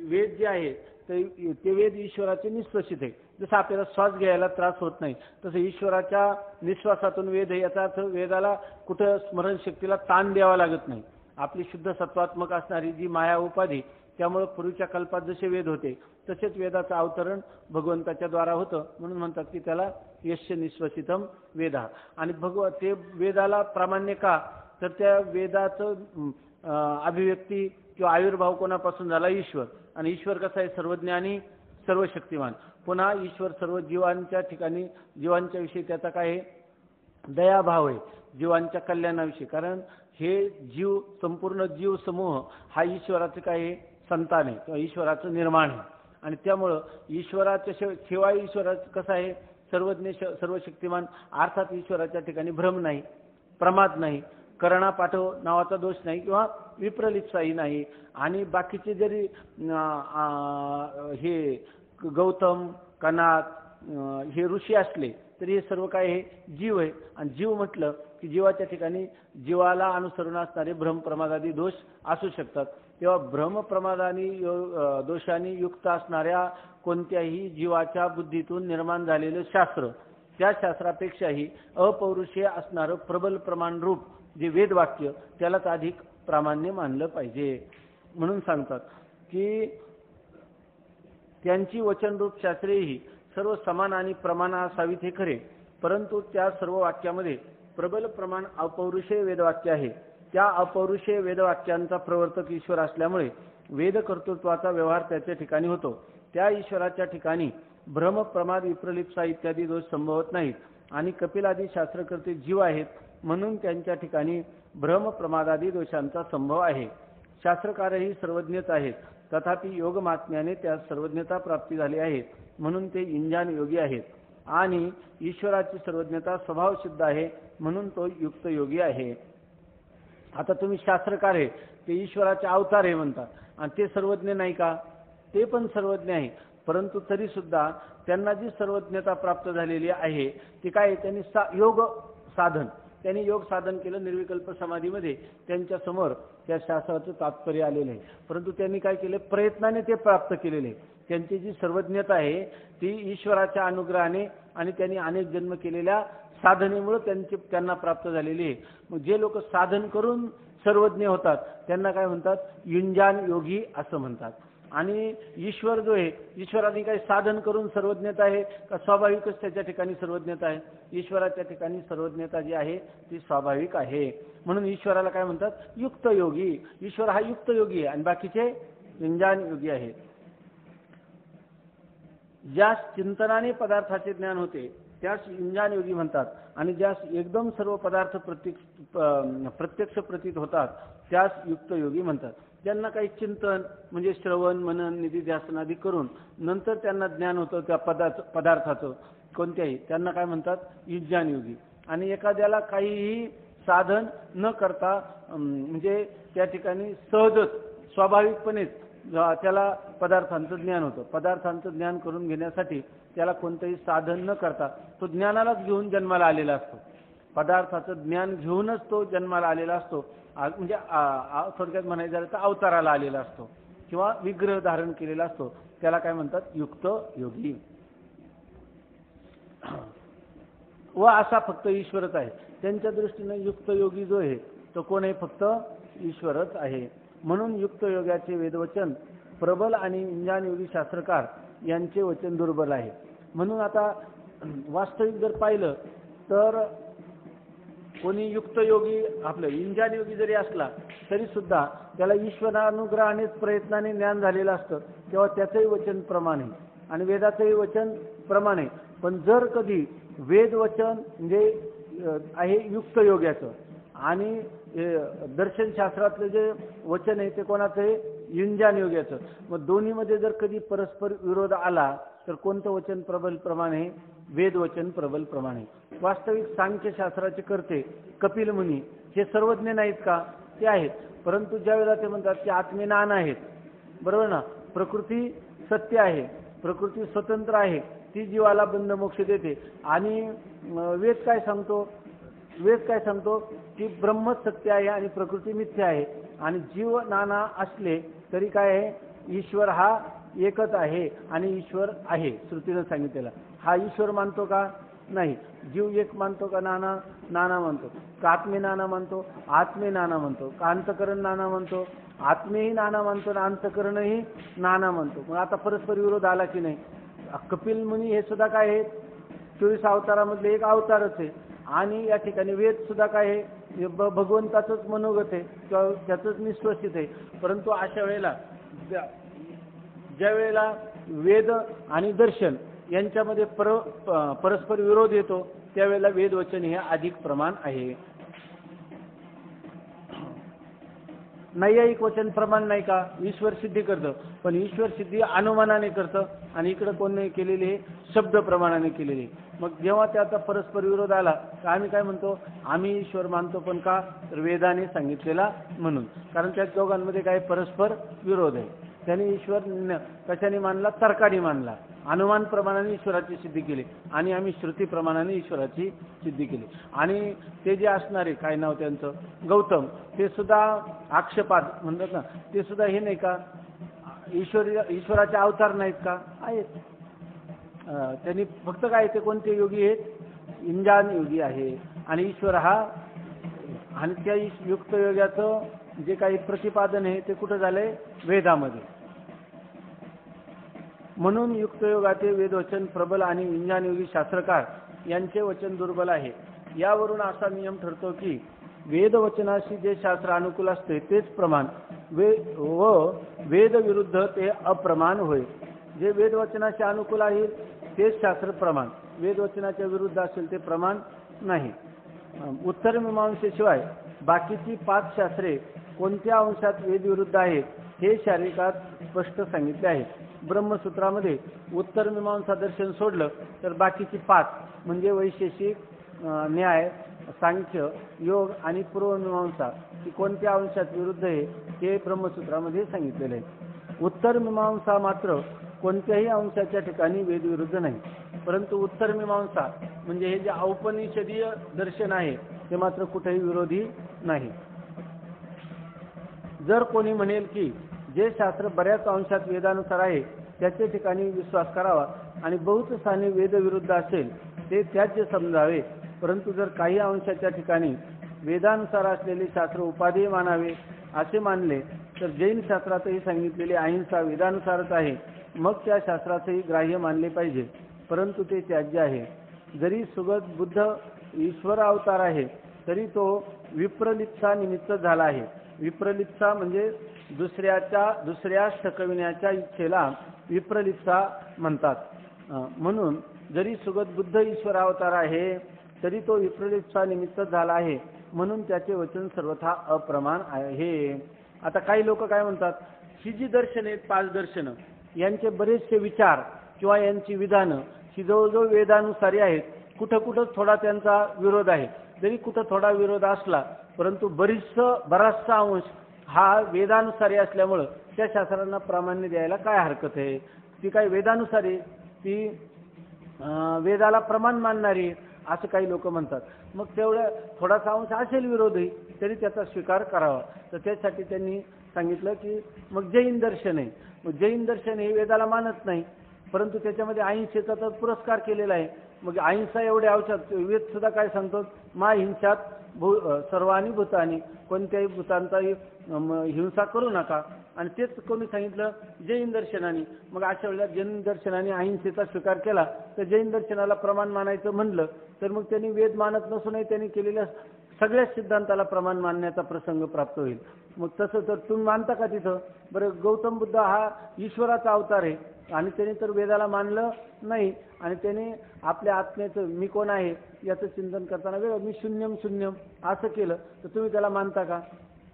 वेद जे आहे ते वेद ईश्वराचे निश्वसित आहे. जसं आपल्याला श्वास घ्यायला त्रास होत नाही तसं ईश्वराच्या निश्वासातून वेद आहे. याचा अर्थ वेदाला कुठं स्मरणशक्तीला ताण द्यावा लागत नाही. आपली शुद्ध सत्वात्मक असणारी जी माया उपाधी, त्यामुळे पूर्वीच्या कल्पात जसे वेद होते तसेच वेदाचं अवतरण भगवंताच्या द्वारा होतं. म्हणून म्हणतात की त्याला यस्य निश्वसितम वेदा. आणि ते वेदाला प्रामाण्य का, तर त्या वेदाचं अभिव्यक्ती किंवा आविर्भाव कोणापासून झाला, ईश्वर. आणि ईश्वर कसा आहे, सर्वज्ञानी सर्वशक्तिमान. पुन्हा ईश्वर सर्व जीवांच्या ठिकाणी, जीवांच्या विषयी त्याचा काय आहे, दयाभाव आहे, जीवांच्या कल्याणाविषयी. कारण हे जीव, संपूर्ण जीव समूह हा ईश्वराचं काय आहे, संतान आहे किंवा ईश्वराचं निर्माण आहे. आणि त्यामुळं ईश्वराच्या शिवाय ईश्वराचं कसं आहे, सर्वज्ञ सर्वशक्तिमान. अर्थात ईश्वराच्या ठिकाणी भ्रम नाही, प्रमाद नाही, करणा पाठव नावाचा दोष नाही किंवा विप्रलिप्साही नाही. आणि बाकीचे जरी हे गौतम कनाद हे ऋषी असले तरी हे सर्व काय आहे, जीव आहे. आणि जीव म्हटलं की जीवाच्या ठिकाणी जीवाला अनुसरून असणारे भ्रम प्रमादादी दोष असू शकतात. तेव्हा भ्रम प्रमादानी दोषांनी युक्त असणाऱ्या कोणत्याही जीवाच्या बुद्धीतून निर्माण झालेलं शास्त्र, त्या शास्त्रापेक्षाही अपौरुषीय असणारं प्रबल प्रमाण रूप जे वेदवाक्य त्यालाच अधिक प्रामाण्य मानलं पाहिजे. म्हणून सांगतात की त्यांची वचनरूप शास्त्रेही सर्व समान आणि प्रमाण असावीत हे खरे, परंतु त्या सर्व वाक्यामध्ये प्रबल प्रमाण अपौरुषेय वेदवाक्य आहे. त्या अपौरुषेय वेदवाक्यांचा प्रवर्तक ईश्वर असल्यामुळे वेद कर्तृत्वाचा व्यवहार त्याच्या ठिकाणी होतो. त्या ईश्वराच्या ठिकाणी भ्रम प्रमाद विप्रलिप्सा इत्यादी दोष संभवत नाहीत आणि कपिलादी शास्त्रकर्ते जीव आहेत म्हणून त्यांच्या ठिकाणी भ्रम प्रमादादी दोषांचा संभव आहे. शास्त्रकारही सर्वज्ञच आहेत, तथापि योग महात्म्याने त्या सर्वज्ञता प्राप्ती झाली आहे म्हणून ते इंजान योगी आहेत. आणि ईश्वराची सर्वज्ञता स्वभाव सिद्ध आहे म्हणून तो युक्त योगी आहे. आता तुम्ही शास्त्रकार आहे ते ईश्वराचे अवतार आहे म्हणतात आणि ते सर्वज्ञ नाही का, ते पण सर्वज्ञ आहे. परंतु तरी सुद्धा त्यांना जी सर्वज्ञता प्राप्त झालेली आहे ती काय, त्यांनी योग साधन केलं. निर्विकल्प समाधीमध्ये त्यांच्या समोर त्या शास्त्राचं तात्पर्य आलेलं आहे. परंतु त्यांनी काय केले, प्रयत्नाने ते प्राप्त केलेले. त्यांची जी सर्वज्ञता आहे ती ईश्वराच्या अनुग्रहाने आणि त्यांनी अनेक जन्म केलेल्या साधनेमुळे त्यांना प्राप्त झालेली आहे. मग जे लोक साधन करून सर्वज्ञ होतात त्यांना काय म्हणतात, युंजान योगी असं म्हणतात. आणि ईश्वर जो आहे, ईश्वराने काही साधन करून सर्वज्ञता आहे का स्वाभाविकच त्याच्या ठिकाणी सर्वज्ञता आहे? ईश्वराच्या ठिकाणी सर्वज्ञता जी आहे ती स्वाभाविक आहे. म्हणून ईश्वराला काय म्हणतात, युक्त योगी. ईश्वर हा युक्त योगी आहे आणि बाकीचे युंजान योगी आहे. ज्यास चिंतनाने पदार्थाचे ज्ञान होते त्यास युंजान योगी म्हणतात आणि ज्यास एकदम सर्व पदार्थ प्रत्यक्ष प्रतीत होतात त्यास युक्त योगी म्हणतात. ज्यांना काही चिंतन म्हणजे श्रवण मनन निधिध्यासन आदी करून नंतर त्यांना ज्ञान होतं त्या पदार्थाचं कोणत्याही, त्यांना काय म्हणतात, युंजान योगी. आणि एखाद्याला काहीही साधन न करता म्हणजे त्या ठिकाणी सहजच स्वाभाविकपणेच त्याला पदार्थांचं ज्ञान होतं. पदार्थांचं ज्ञान करून घेण्यासाठी त्याला कोणतंही साधन न करता तो ज्ञानालाच घेऊन जन्माला आलेला असतो. पदार्थाचं ज्ञान घेऊनच तो जन्माला आलेला असतो, म्हणजे थोडक्यात म्हणायचं झालं तर अवताराला आलेला असतो किंवा विग्रह धारण केलेला असतो, त्याला काय म्हणतात? युक्त योगी. व असा फक्त ईश्वरच आहे. त्यांच्या दृष्टीने युक्त योगी जो आहे तो कोण आहे? फक्त ईश्वरच आहे. म्हणून युक्त योगाचे वेदवचन प्रबल आणि इंजान योगी शास्त्रकार यांचे वचन दुर्बल आहे. म्हणून आता वास्तविक जर पाहिलं तर कोणी युक्त योगी आपलं इंजान योगी जरी असला तरी सुद्धा त्याला ईश्वरानुग्रहानेच प्रयत्नाने ज्ञान झालेलं असतं, तेव्हा त्याचंही वचन प्रमाण आहे आणि वेदाचंही वचन प्रमाण आहे. पण जर कधी वेदवचन म्हणजे आहे युक्त योग्याचं आणि दर्शनशास्त्रातलं जे वचन आहे ते कोणाचं आहे? युंजान योग्याचं. मग दोन्हीमध्ये जर कधी परस्पर विरोध आला तर कोणतं वचन प्रबल प्रमाण आहे? वेदवचन प्रबल प्रमाण आहे. वास्तविक सांख्यशास्त्राचे कर्ते कपिल मुनी हे सर्वज्ञ नाहीत का? ते आहेत. परंतु ज्या वेळेला ते म्हणतात की आत्मे नाना आहेत, बरोबर ना, प्रकृती सत्य आहे, प्रकृती स्वतंत्र आहे, ती जीवाला बंध मोक्ष देते, आणि वेद काय सांगतो? वेद काय सांगतो की ब्रह्मच सत्य आहे आणि प्रकृती मिथ्या आहे, आणि जीव नाना असले तरी काय आहे? ईश्वर हा एकच आहे आणि ईश्वर आहे श्रुतीनं सांगितलेला. हा ईश्वर मानतो का? नाही. जीव एक मानतो का? नाना नाना मानतो. का आत्मे नाना मानतो? आत्मे नाना मानतो. का अंतकरण नाना मानतो? आत्मेही नाना मानतो आणि अंतकरणही नाना मानतो. मग आता परस्पर विरोध आला की नाही? कपिल मुनी हे सुद्धा काय आहेत? 24 अवतारामधले एक अवतारच आहे, आणि या ठिकाणी वेद सुद्धा काय आहे? भगवंताचंच मनोगत आहे किंवा त्याचंच निश्वसित आहे. परंतु अशा वेळेला ज्या वेळेला वेद आणि दर्शन यांच्यामध्ये परस्पर विरोध येतो त्यावेळेला वेदवचन हे अधिक प्रमाण आहे. नैयायिक वचन प्रमाण नाही का? ईश्वर सिद्धी करतं, पण ईश्वर सिद्धी अनुमानाने करतं आणि इकडं कोणी केलेली? शब्द प्रमाणाने केलेली. मग जेव्हा त्याचा परस्पर विरोध आला तर आम्ही काय म्हणतो? आम्ही ईश्वर मानतो, पण का? तर वेदाने सांगितलेला म्हणून. कारण त्या दोघांमध्ये काय परस्पर विरोध आहे. त्याने ईश्वर कशाने मानला? तर्काने मानला. अनुमान प्रमाणाने ईश्वराची सिद्धी केली आणि आम्ही श्रुती प्रमाणाने ईश्वराची सिद्धी केली. आणि ते जे असणारे काय नाव त्यांचं? गौतम, ते सुद्धा आक्षेपात म्हणतात ना, ते सुद्धा हे नाही का? ईश्वराचे अवतार नाहीत का? आहेत. त्यांनी फक्त काय ते कोणते योगी आहेत? इंजान योगी आहे. आणि ईश्वर हा, आणि त्या युक्त योगाचं जे काही प्रतिपादन आहे ते कुठं झालंय? वेदामध्ये. म्हणून युक्त योगाचे वेदवचन प्रबल आणि इंजान योगी शास्त्रकार यांचे वचन दुर्बल आहे. यावरून असा नियम ठरतो की वेदवचनाशी जे शास्त्र अनुकूल असते तेच प्रमाण व वेद विरुद्ध ते अप्रमाण होय. जे वेदवचनाशी अनुकूल आहे तेच शास्त्र प्रमाण, वेदवचनाच्या विरुद्ध असेल ते प्रमाण नाही. उत्तर मीमांसेशिवाय बाकीची 5 शास्त्रे कोणत्या अंशात वेदविरुद्ध आहेत हे शारीरिकात स्पष्ट सांगितले आहे. ब्रह्मसूत्रामध्ये उत्तर मीमांसा दर्शन सोडलं तर बाकीची 5 म्हणजे वैशेषिक, न्याय, सांख्य, योग आणि पूर्वमीमांसा ही कोणत्या अंशात विरुद्ध आहे हे ब्रह्मसूत्रामध्ये सांगितलेले आहे. उत्तर मीमांसा मात्र कोणत्याही अंशाच्या ठिकाणी वेदविरुद्ध नाही. परंतु उत्तर मीमांसा म्हणजे हे जे औपनिषदीय दर्शन आहे ते मात्र कुठेही विरोधी नाही. जर कोणी म्हणेल की जे शास्त्र बऱ्याच अंशात वेदानुसार आहे त्याच्या ठिकाणी विश्वास करावा आणि बहुत स्थानी वेदविरुद्ध असेल ते त्याचे समजावे, परंतु जर काही अंशाच्या ठिकाणी वेदानुसार असलेले शास्त्र उपादेय मानावे असे मानले तर जैन शास्त्रातही सांगितलेली अहिंसा वेदानुसारच आहे, मग त्या शास्त्राचेही ग्राह्य मानले पाहिजे, परंतु ते त्याज्य आहे. जरी सुगत बुद्ध ईश्वर अवतार आहे तरी तो विप्रलिप्सा निमित्त झाला आहे. विप्रलिप्सा म्हणजे दुसऱ्या शकविण्याच्या इच्छेला विप्रलिप्सा म्हणतात. म्हणून जरी सुगत बुद्ध ईश्वर अवतार आहे तरी तो विप्रलिप्सा निमित्त झाला आहे, म्हणून त्याचे वचन सर्वथा अप्रमाण आहे. आता काही लोक काय म्हणतात? ही जी दर्शन आहेत 5 दर्शनं यांचे बरेचसे विचार किंवा यांची विधानं ही जवळजवळ वेदानुसारी आहेत. कुठं कुठं थोडा त्यांचा विरोध आहे. जरी कुठं थोडा विरोध असला परंतु बराचसा अंश हा वेदानुसारी असल्यामुळं त्या शास्त्रांना प्रामाण्य द्यायला काय हरकत आहे? ती काय वेदानुसारी, ती वेदाला प्रमाण मानणारी, असं काही लोक म्हणतात. मग तेवढ्या थोडासा अंश असेल विरोधी तरी त्याचा स्वीकार करावा. तर त्यासाठी त्यांनी सांगितलं की मग जैन दर्शन आहे. मग जैन दर्शन हे वेदाला मानत नाही, परंतु त्याच्यामध्ये अहिंसेचा तर पुरस्कार केलेला आहे. मग अहिंसा एवढे औषध वेद सुद्धा काय सांगतो, मा हिंसात सर्वानी भूतानी, कोणत्याही भूतांचाही हिंसा करू नका. आणि तेच कोणी सांगितलं जैन दर्शनाने. मग अशा वेळेला जैन दर्शनाने अहिंसेचा स्वीकार केला तर जैन दर्शनाला प्रमाण मानायचं म्हणलं तर मग त्यांनी वेद मानत नसूनही त्यांनी केलेल्या सगळ्याच सिद्धांताला प्रमाण मानण्याचा प्रसंग प्राप्त होईल. मग तसं तर तुम्ही मानता का तिथं? बरं, गौतम बुद्ध हा ईश्वराचा अवतार आहे आणि त्याने तर वेदाला मानलं नाही आणि त्याने आपल्या आत्म्याचं मी कोण आहे याचं चिंतन करताना वेगळं मी शून्यम शून्यम असं केलं, तर तुम्ही त्याला मानता का?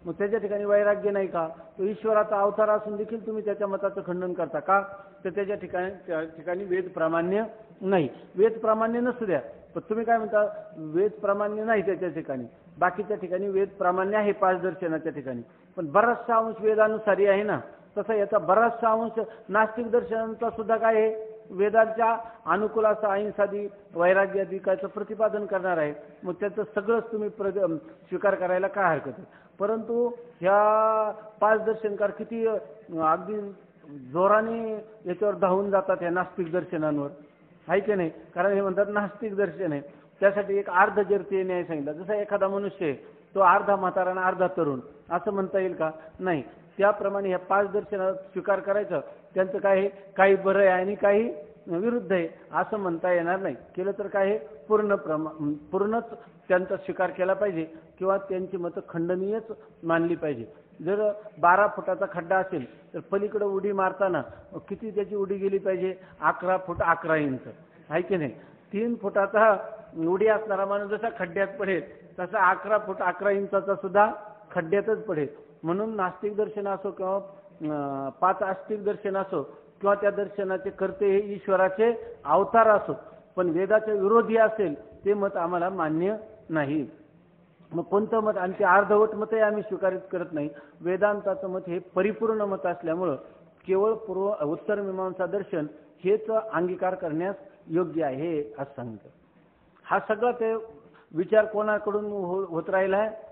मग त्याच्या ठिकाणी वैराग्य नाही का? तो ईश्वराचा अवतार असून देखील तुम्ही त्याच्या मताचं खंडन करता का? तर त्याच्या ठिकाणी वेद प्रामाण्य नाही. वेद प्रामाण्य नसू द्या, पण तुम्ही काय म्हणता वेद प्रामाण्य नाही त्याच्या ठिकाणी, बाकीच्या ठिकाणी वेद प्रामाण्य आहे पाच दर्शनाच्या ठिकाणी, पण बराचसा अंश वेदानुसारी आहे ना. तसा याचा बराचसा अंश नास्तिक दर्शनांचा सुद्धा काय आहे, वेदांच्या अनुकूल असं अहिंसादी वैराग्यादी कायचं प्रतिपादन करणार आहे. मग त्याचं सगळंच तुम्ही स्वीकार करायला काय हरकत आहे? परंतु ह्या पाच दर्शनकार किती अगदी जोराने याच्यावर धावून जातात या नास्तिक दर्शनांवर, आहे की नाही? कारण हे म्हणतात नास्तिक दर्शन आहे, त्यासाठी एक अर्धजर्तीय न्याय सांगितला. जसा एखादा मनुष्य आहे तो अर्धा म्हातारा आणि अर्धा तरुण असं म्हणता येईल का? नाही. त्याप्रमाणे ह्या पाच दर्शनात स्वीकार करायचं, त्यांचं काय आहे, काही बरं आहे आणि काही विरुद्ध आहे असं म्हणता येणार नाही. केलं तर काय आहे, पूर्णच त्यांचा स्वीकार केला पाहिजे किंवा त्यांची मतं खंडनीयच मानली पाहिजे. जर 12 फुटाचा खड्डा असेल तर पलीकडे उडी मारताना किती त्याची उडी गेली पाहिजे, 11 फूट 11 इंच, आहे की नाही? 3 फुटाचा उडी असणारा माणूस जसा खड्ड्यात पडेल तसा 11 फूट 11 इंचाचा सुद्धा खड्ड्यातच पडेल. म्हणून नास्तिक दर्शन असो किंवा पाच आस्तिक दर्शन असो किंवा त्या दर्शनाचे कर्ते हे ईश्वराचे अवतार असो, पण वेदाच्या विरोधी असेल ते मत आम्हाला मान्य नाही. मग कोणतं मत? आणि ते अर्धवट मतही आम्ही स्वीकारित करत नाही. वेदांताचं मत हे परिपूर्ण मत असल्यामुळं केवळ उत्तर मीमांसा दर्शन हेच अंगीकार करण्यास योग्य आहे असं सांगतं. हा सगळा ते विचार कोणाकडून होत राहिला आहे?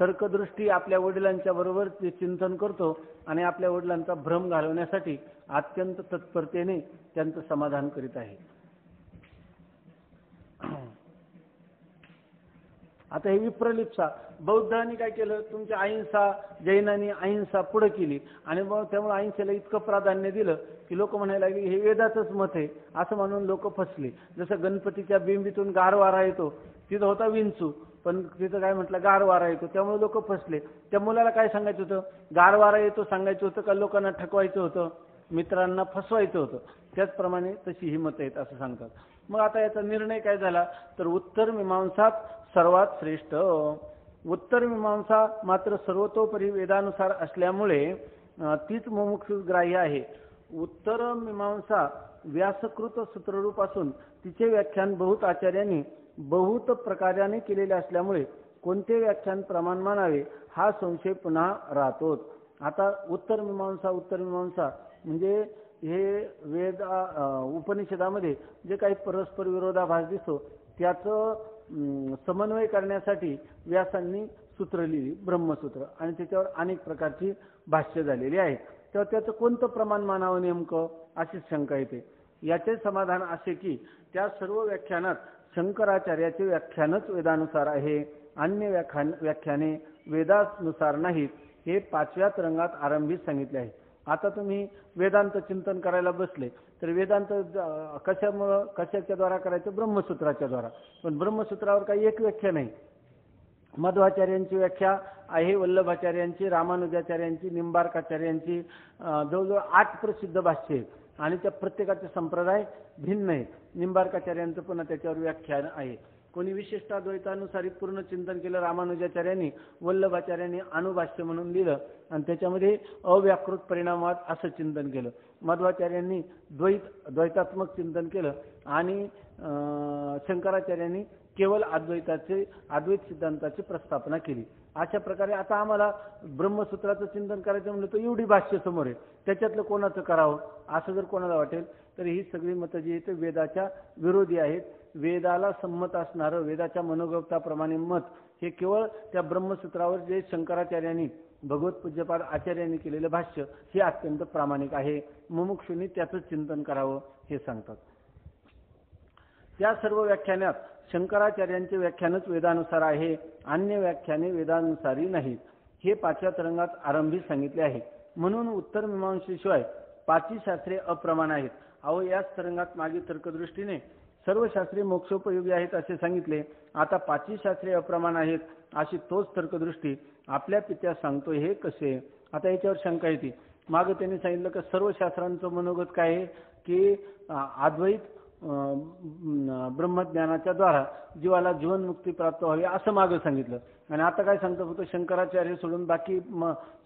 तर्कदृष्टी आपल्या वडिलांच्या बरोबर ते चिंतन करतो आणि आपल्या वडिलांचा भ्रम घालवण्यासाठी अत्यंत तत्परतेने त्यांचं समाधान करीत आहे. आता हे विप्रलिप्सा बौद्धांनी काय केलं, तुमच्या अहिंसा, जैनांनी अहिंसा पुढे केली आणि मग त्यामुळे अहिंसेला इतकं प्राधान्य दिलं की लोक म्हणायला लागली हे वेदाचंच मत आहे असं म्हणून लोक फसले. जसं गणपतीच्या बिंबीतून गार वारा येतो, तिथं होता विंचू, पण तिथं काय म्हटलं गार वारा येतो, त्यामुळे लोक फसले. त्या मुलाला काय सांगायचं होतं, गार वारा येतो सांगायचं होतं का लोकांना ठकवायचं होतं, मित्रांना फसवायचं होतं? त्याचप्रमाणे तशी ही मतं आहेत असं सांगतात. मग आता याचा निर्णय काय झाला तर उत्तर मीमांसाच सर्वात श्रेष्ठ. उत्तर मीमांसा मात्र सर्वतोपरी वेदानुसार असल्यामुळे तीच मुमुक्षुग्राह्य आहे. उत्तर मीमांसा व्यासकृत सूत्ररूप असून तिचे व्याख्यान बहुत आचार्यांनी बहुत प्रकाराने केलेले असल्यामुळे कोणते व्याख्यान प्रमाण मानावे हा संशय पुन्हा राहतोच. आता उत्तर मीमांसा म्हणजे हे वेद उपनिषदामध्ये जे काही परस्पर विरोधाभास दिसतो त्याचं समन्वय करण्यासाठी व्यासांनी सूत्र लिहिली, ब्रह्मसूत्र, आणि त्याच्यावर अनेक प्रकारची भाष्य झालेली आहेत. तेव्हा त्याचं कोणतं प्रमाण मानावं नेमकं अशीच शंका येते. याचे समाधान असे की त्या सर्व व्याख्यानात शंकराचार्याचे व्याख्यानच वेदानुसार आहे, अन्य व्याख्याने वेदानुसार नाहीत, हे 5व्या तरंगात आरंभीच सांगितले आहे. आता तुम्ही वेदांत चिंतन करायला बसले तर वेदांत कशाच्या द्वारा करायचं? ब्रह्मसूत्राच्या द्वारा. पण ब्रह्मसूत्रावर काही एक व्याख्या नाही. मध्वाचार्यांची व्याख्या आहे, वल्लभाचार्यांची, रामानुजाचार्यांची, निंबार्काचार्यांची, जवळजवळ 8 प्रसिद्ध भाष्य आहेत आणि त्या प्रत्येकाचे संप्रदाय भिन्न आहेत. निंबार्काचार्यांचं पुन्हा त्याच्यावर व्याख्यान आहे. कोणी विशिष्टाद्वैतानुसारी पूर्ण चिंतन केलं रामानुजाचार्यांनी, वल्लभाचार्यांनी अणुभाष्य म्हणून लिहिलं आणि त्याच्यामध्ये अव्याकृत परिणामवाद असं चिंतन केलं. मध्वाचार्यांनी द्वैतात्मक चिंतन केलं आणि शंकराचार्यांनी केवळ अद्वैत सिद्धांताची प्रस्थापना केली. अशा प्रकारे आता आम्हाला ब्रह्मसूत्राचं चिंतन करायचं म्हणलं तर एवढी भाष्य समोर आहे, त्याच्यातलं कोणाचं करावं असं जर कोणाला वाटेल तर ही सगळी मतं जी आहेत वेदाच्या विरोधी आहेत. वेदाला संमत असणारं, वेदाच्या मनोगताप्रमाणे मत, हे केवळ त्या ब्रह्मसूत्रावर जे शंकराचार्यांनी भगवत पूज्यपाद आचार्यांनी केलेलं भाष्य हे अत्यंत प्रामाणिक आहे. मुमुक्षुनी त्याचं चिंतन करावं हे सांगतात. त्या सर्व व्याख्यानात शंकराचार्यांचे व्याख्यानच वेदानुसार आहे, अन्य व्याख्याने वेदानुसारी नाहीत, हे 5व्या तरंगात आरंभी सांगितले आहे. म्हणून उत्तर मीमांसेशिवाय 5ही शास्त्रे अप्रमाण आहेत. अहो याच तरंगात मागे तर्कदृष्टीने सर्व शास्त्रे मोक्षोपयोगी आहेत असे सांगितले. आता 5ही शास्त्रे अप्रमाण आहेत अशी तोच तर्कदृष्टी आपल्या पित्यात सांगतो, हे कसे? आता याच्यावर शंका येते. मागे त्यांनी सांगितलं की सर्व शास्त्रांचं मनोगत काय आहे की अद्वैत ब्रह्मज्ञानाच्या द्वारा जीवाला जीवनमुक्ती प्राप्त व्हावी असं मागे सांगितलं. आणि आता काय सांगतो? फक्त शंकराचार्य सोडून बाकी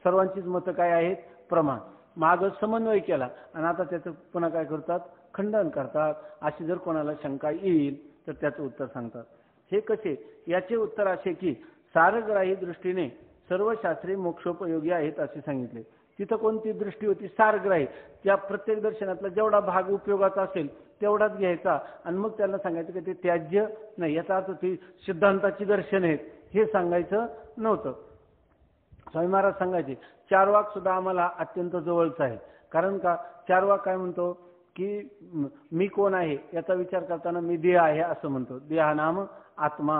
सर्वांचीच मतं काय आहेत? प्रमाण. माग समन्वय केला आणि आता त्याचं पुन्हा काय करतात? खंडन करतात. अशी जर कोणाला शंका येईल तर त्याचं उत्तर सांगतात. हे कसे? याचे उत्तर असे की सारग्राही दृष्टीने सर्व शास्त्रे मोक्षोपयोगी आहेत असे सांगितले. तिथं कोणती दृष्टी होती? सारग्राही. त्या प्रत्येक दर्शनातला जेवढा भाग उपयोगाचा असेल तेवढाच घ्यायचा आणि मग त्याला सांगायचं की ते त्याज्य नाही, याचा अर्थ ती सिद्धांताची दर्शन आहेत हे सांगायचं नव्हतं. स्वामी महाराज सांगायचे चारवाक सुद्धा आम्हाला अत्यंत जवळचा आहे. कारण का? चारवाक काय म्हणतो की मी कोण आहे याचा विचार करताना मी देह आहे असं म्हणतो. देहानाम आत्मा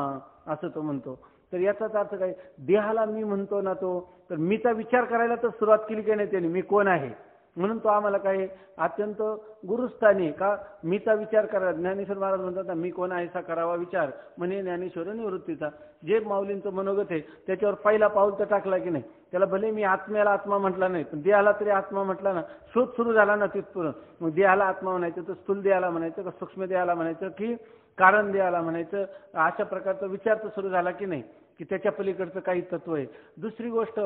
असं तो म्हणतो. तर याचाच अर्थ काय? देहाला मी म्हणतो ना तो, तर मीचा विचार करायला तर सुरुवात केली की नाही त्याने, मी कोण आहे म्हणून तो आम्हाला काय अत्यंत गुरुस्थानी का मीचा विचार करा. ज्ञानेश्वर महाराज म्हणतात ना, मी कोण आहेसा करावा विचार म्हणे ज्ञानेश्वर निवृत्तीचा. जे माऊलींचं मनोगत आहे त्याच्यावर पहिला पाऊल तर टाकला की नाही. त्याला भले मी आत्म्याला आत्मा म्हटला नाही पण देहाला तरी आत्मा म्हटला ना. शोध सुरू झाला ना तिथपर्यंत. मग देहाला आत्मा म्हणायचं तर स्थूल देहाला म्हणायचं का सूक्ष्म देहाला म्हणायचं की कारण देहाला म्हणायचं, अशा प्रकारचा विचार तर सुरू झाला की नाही की त्याच्या पलीकडचं काही तत्व आहे. दुसरी गोष्ट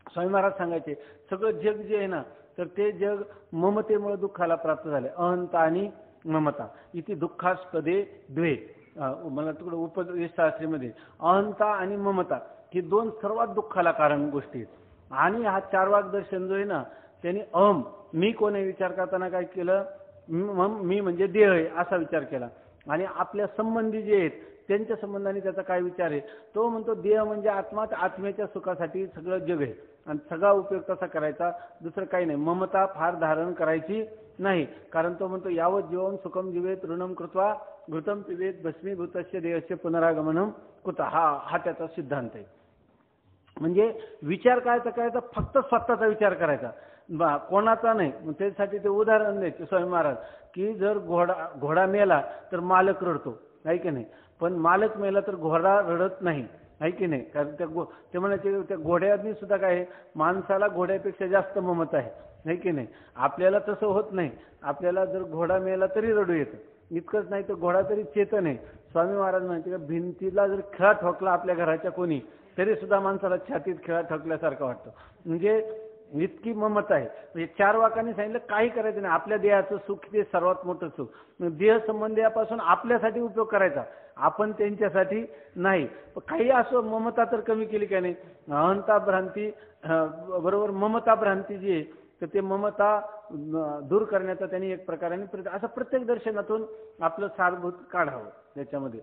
स्वामी महाराज सांगायचे सगळं जग जे आहे ना तर ते जग ममतेमुळे दुःखाला प्राप्त झाले. अहंता आणि ममता इथे दुःखास्पदे द्वे. मला तिकडे उपदेशशास्त्रीमध्ये अहंता आणि ममता ही दोन सर्वात दुःखाला कारण गोष्टी आहेत. आणि हा चारवाक दर्शन जो आहे ना त्याने अहम मी कोण आहे विचार करताना काय केलं? मी म्हणजे देह आहे असा विचार केला. आणि आपल्या संबंधी जे आहेत त्यांच्या संबंधाने त्याचा काय विचार आहे? तो म्हणतो देह म्हणजे आत्मा, आत्म्याच्या सुखासाठी सगळं जग आहे आणि सगळा उपयोग तसा करायचा, दुसरं काही नाही. ममता फार धारण करायची नाही. कारण तो म्हणतो यावत जीवन सुखम जीवेत ऋणम कृत्वा घृतम पिबेत भस्मीभूतस्य देहस्य पुनरागमनम कुत. हा त्याचा सिद्धांत आहे. म्हणजे विचार करायचा फक्त स्वतःचा विचार करायचा, कोणाचा नाही. त्यासाठी ते उदाहरण द्यायचे स्वामी महाराज की जर घोडा मेला तर मालक रडतो आहे की नाही, पण मालक मेला तर घोडा रडत नाही आहे की नाही. कारण ते म्हणायचे त्या घोड्यानी सुद्धा काय माणसाला घोड्यापेक्षा जास्त ममता आहे की नाही. आपल्याला तसं होत नाही. आपल्याला जर घोडा मेला तरी रडू येतं. इतकंच नाही तर घोडा तरी चेतन आहे. स्वामी महाराज म्हणते का भिंतीला जर खिळा ठोकला आपल्या घराच्या कोणी तरी सुद्धा माणसाला छातीत खिळा ठोकल्यासारखं वाटतं. म्हणजे इतकी ममता आहे. म्हणजे चार वाकांनी सांगितलं काही करायचं नाही. आपल्या देहाचं सुख ते सर्वात मोठं सुख. देह संबंधापासून आपल्यासाठी उपयोग करायचा, आपण त्यांच्यासाठी नाही. काही असो ममता तर कमी केली का नाही. अहंता भ्रांती बरोबर ममता भ्रांती जी आहे तर ते ममता दूर करण्याचा त्यांनी एक प्रकाराने असं प्रत्येक दर्शनातून आपलं सारभूत काढावं. त्याच्यामध्ये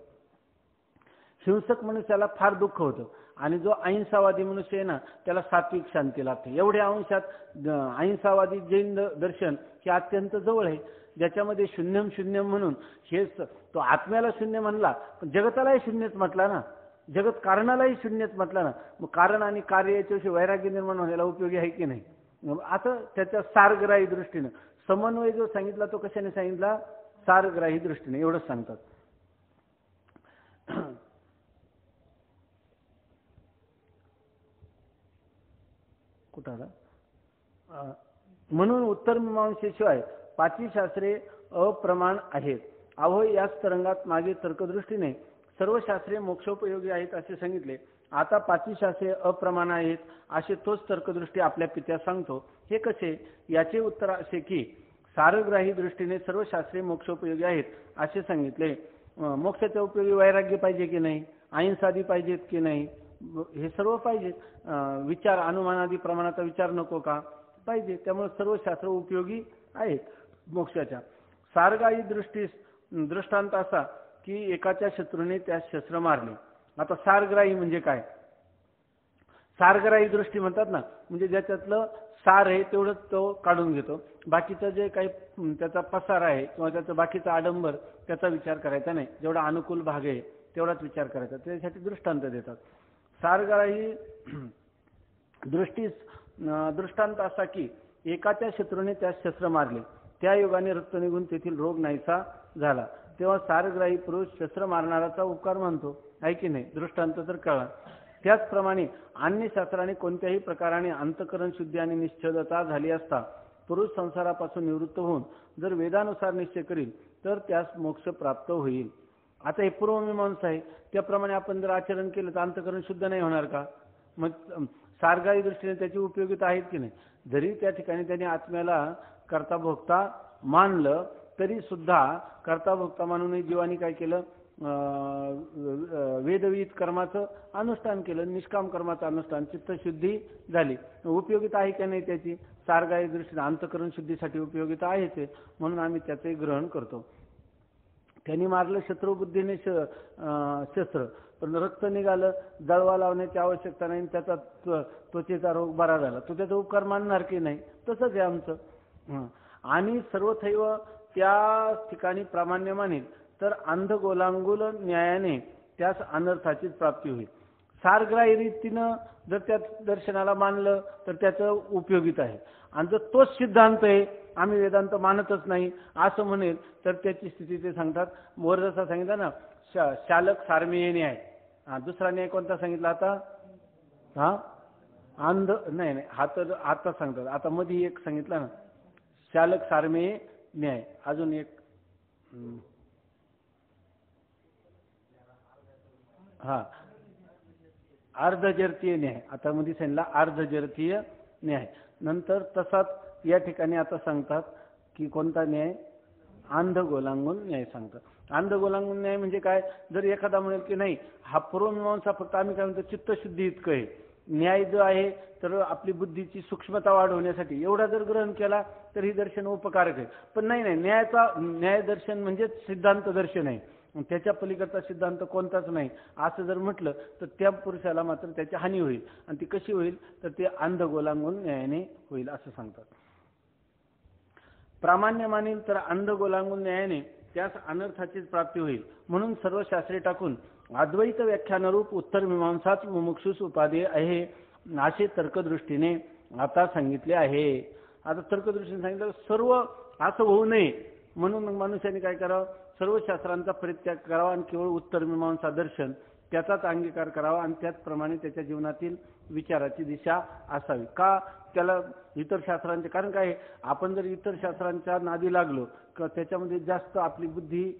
हिंसक मनुष्याला फार दुःख होतं आणि जो अहिंसावादी मनुष्य आहे ना त्याला सात्विक शांती लागते. एवढ्या अंशात अहिंसावादी जैन दर्शन हे अत्यंत जवळ आहे, ज्याच्यामध्ये शून्यम शून्यम म्हणून हे तो आत्म्याला शून्य म्हणला पण जगतालाही शून्यच म्हटला ना, जगत कारणालाही शून्यच म्हटला ना. मग कारण आणि कार्य याच्याविषयी वैराग्य निर्माण होण्याला उपयोगी आहे की नाही. असं त्याच्या सारग्राही दृष्टीनं समन्वय जो सांगितला तो कशाने सांगितला? सारग्राही दृष्टीने. एवढंच सांगतात. कुठं आला? म्हणून उत्तर मीमांसेशिवाय 5ही शास्त्रे अप्रमाण आहेत. अहो याच तरंगात मागे तर्कदृष्टीने सर्व शास्त्रे मोक्षोपयोगी आहेत असे सांगितले. आता 5ही शास्त्रे अप्रमाण आहेत असे तोच तर्कदृष्टी आपल्या पित्यात सांगतो. हे कसे? याचे उत्तर असे की सारग्राही दृष्टीने सर्व शास्त्रे मोक्षोपयोगी आहेत असे सांगितले. मोक्षाच्या उपयोगी वैराग्य पाहिजे की नाही, अहिंसादी पाहिजेत की नाही, हे सर्व पाहिजेत. विचार अनुमानादी प्रमाणाचा विचार नको का? पाहिजे. त्यामुळे सर्व शास्त्र उपयोगी आहेत मोक्षाच्या. सारग्राही दृष्टीस दृष्टांत असा की एकाच्या शत्रूने त्या शस्त्र मारले. आता सारग्राही म्हणजे काय? सारग्राही दृष्टी म्हणतात ना, म्हणजे ज्याच्यातलं सार आहे तेवढंच तो काढून घेतो, बाकीचं जे काही त्याचा पसार आहे किंवा त्याचा बाकीचा आडंबर त्याचा विचार करायचा नाही, जेवढा अनुकूल भाग आहे तेवढाच विचार करायचा. त्यासाठी दृष्टांत देतात. सारग्राही दृष्टांत असा की एकाच्या शत्रूने त्या शस्त्र मारले, त्या योगाने रक्त निघून तेथील रोग नाहीसा झाला, तेव्हा सारग्राही पुरुष शस्त्र मारणाराचा उपकार मानतो, आहे की नाही? दृष्टांत तर कळला. त्याचप्रमाणे अन्य शास्त्राने कोणत्याही प्रकाराने अंतःकरण शुद्धी आणि निश्चलता झाली असता पुरुष संसारापासून निवृत्त होऊन जर वेदानुसार निश्चय करील तर त्यास मोक्ष प्राप्त होईल. आता हे पूर्वमीमांसा आहे, त्याप्रमाणे आपण जर आचरण केलं तर अंतःकरण शुद्ध नाही होणार का? मग सारग्राही दृष्टीने त्याची उपयोगिता आहेत की नाही? जरी त्या ठिकाणी त्यांनी आत्म्याला कर्ता भोक्ता मानलं तरी सुद्धा कर्ता भोक्ता मानून जीवानी काय केलं? वेदविहित कर्माचं अनुष्ठान केलं, निष्काम कर्माचं अनुष्ठान, चित्तशुद्धी झाली. उपयोगिता आहे का नाही त्याची? सारग्राही दृष्टीने अंतःकरण शुद्धीसाठी उपयोगिता आहे ते, म्हणून आम्ही त्याचे ग्रहण करतो. त्यांनी मारलं शत्रुबुद्धीने शस्त्र, पण रक्त निघालं, जळवा लावण्याची आवश्यकता नाही, त्याचा त्वचेचा रोग बरा झाला, तो त्याचा उपकार मानणार की नाही? तसंच आहे आमचं. आणि सर्वथैव त्या ठिकाणी प्रामाण्य मानेल तर अंध गोलांगुल न्यायाने त्यास अनर्थाचीच प्राप्ती होईल. सारग्राही रीतीनं जर त्या दर्शनाला मानलं तर त्याचं उपयोगिता आहे. आणि जर तोच सिद्धांत आहे, आम्ही वेदांत मानतच नाही असं म्हणेल तर त्याची स्थिती ते सांगतात. वर जसा सांगितलं ना, शालक सारमेय न्याय. दुसरा न्याय कोणता सांगितला आता? अंध नाही, हा तर आता सांगतात. आता मध्ये एक सांगितलं ना, शालक सारमेय न्याय. अजून एक अर्धजरतीय न्याय. आता मध्ये सांगितला अर्धजरतीय न्याय. नंतर तसाच या ठिकाणी आता सांगतात की कोणता न्याय? अंध गोलांगुल न्याय सांगतात. अंध गोलांगुल न्याय म्हणजे काय? जर एखादा म्हणेल की नाही हा पूर्वमीमांसा फक्त आम्ही काय म्हणतो चित्तशुद्धी इतकं आहे, न्याय जो आहे तर आपली बुद्धीची सूक्ष्मता वाढवण्यासाठी एवढा जर ग्रहण केला तर ही दर्शन उपकारक आहे. पण नाही, न्याय दर्शन म्हणजे सिद्धांत दर्शन आहे, त्याच्या पलीकडचा सिद्धांत कोणताच नाही असं जर म्हटलं तर त्या पुरुषाला मात्र त्याची हानी होईल. आणि ती कशी होईल? तर ते अंध गोलांगुल न्यायाने होईल असं सांगतात. प्रामाण्य मानेल तर अंध गोलांगुल न्यायाने त्यास अनर्थाचीच प्राप्ती होईल. म्हणून सर्व शास्त्रे टाकून अद्वैत व्याख्यानरूप उत्तर मीमांसाच मुमुक्षुस उपादेय आहे असे तर्कदृष्टीने आता सांगितले आहे. आता तर्कदृष्टीने सांगितलं सर्व असं होऊ नये म्हणून मनुष्याने काय करावं? सर्व शास्त्रांचा परित्याग करावा आणि केवळ उत्तर मीमांसा दर्शन त्याचाच अंगीकार करावा आणि त्याचप्रमाणे त्याच्या जीवनातील विचाराची दिशा असावी. का त्याला इतर शास्त्रांचे? कारण काय, आपण जर इतर शास्त्रांच्या नादी लागलो किंवा त्याच्यामध्ये जास्त आपली बुद्धी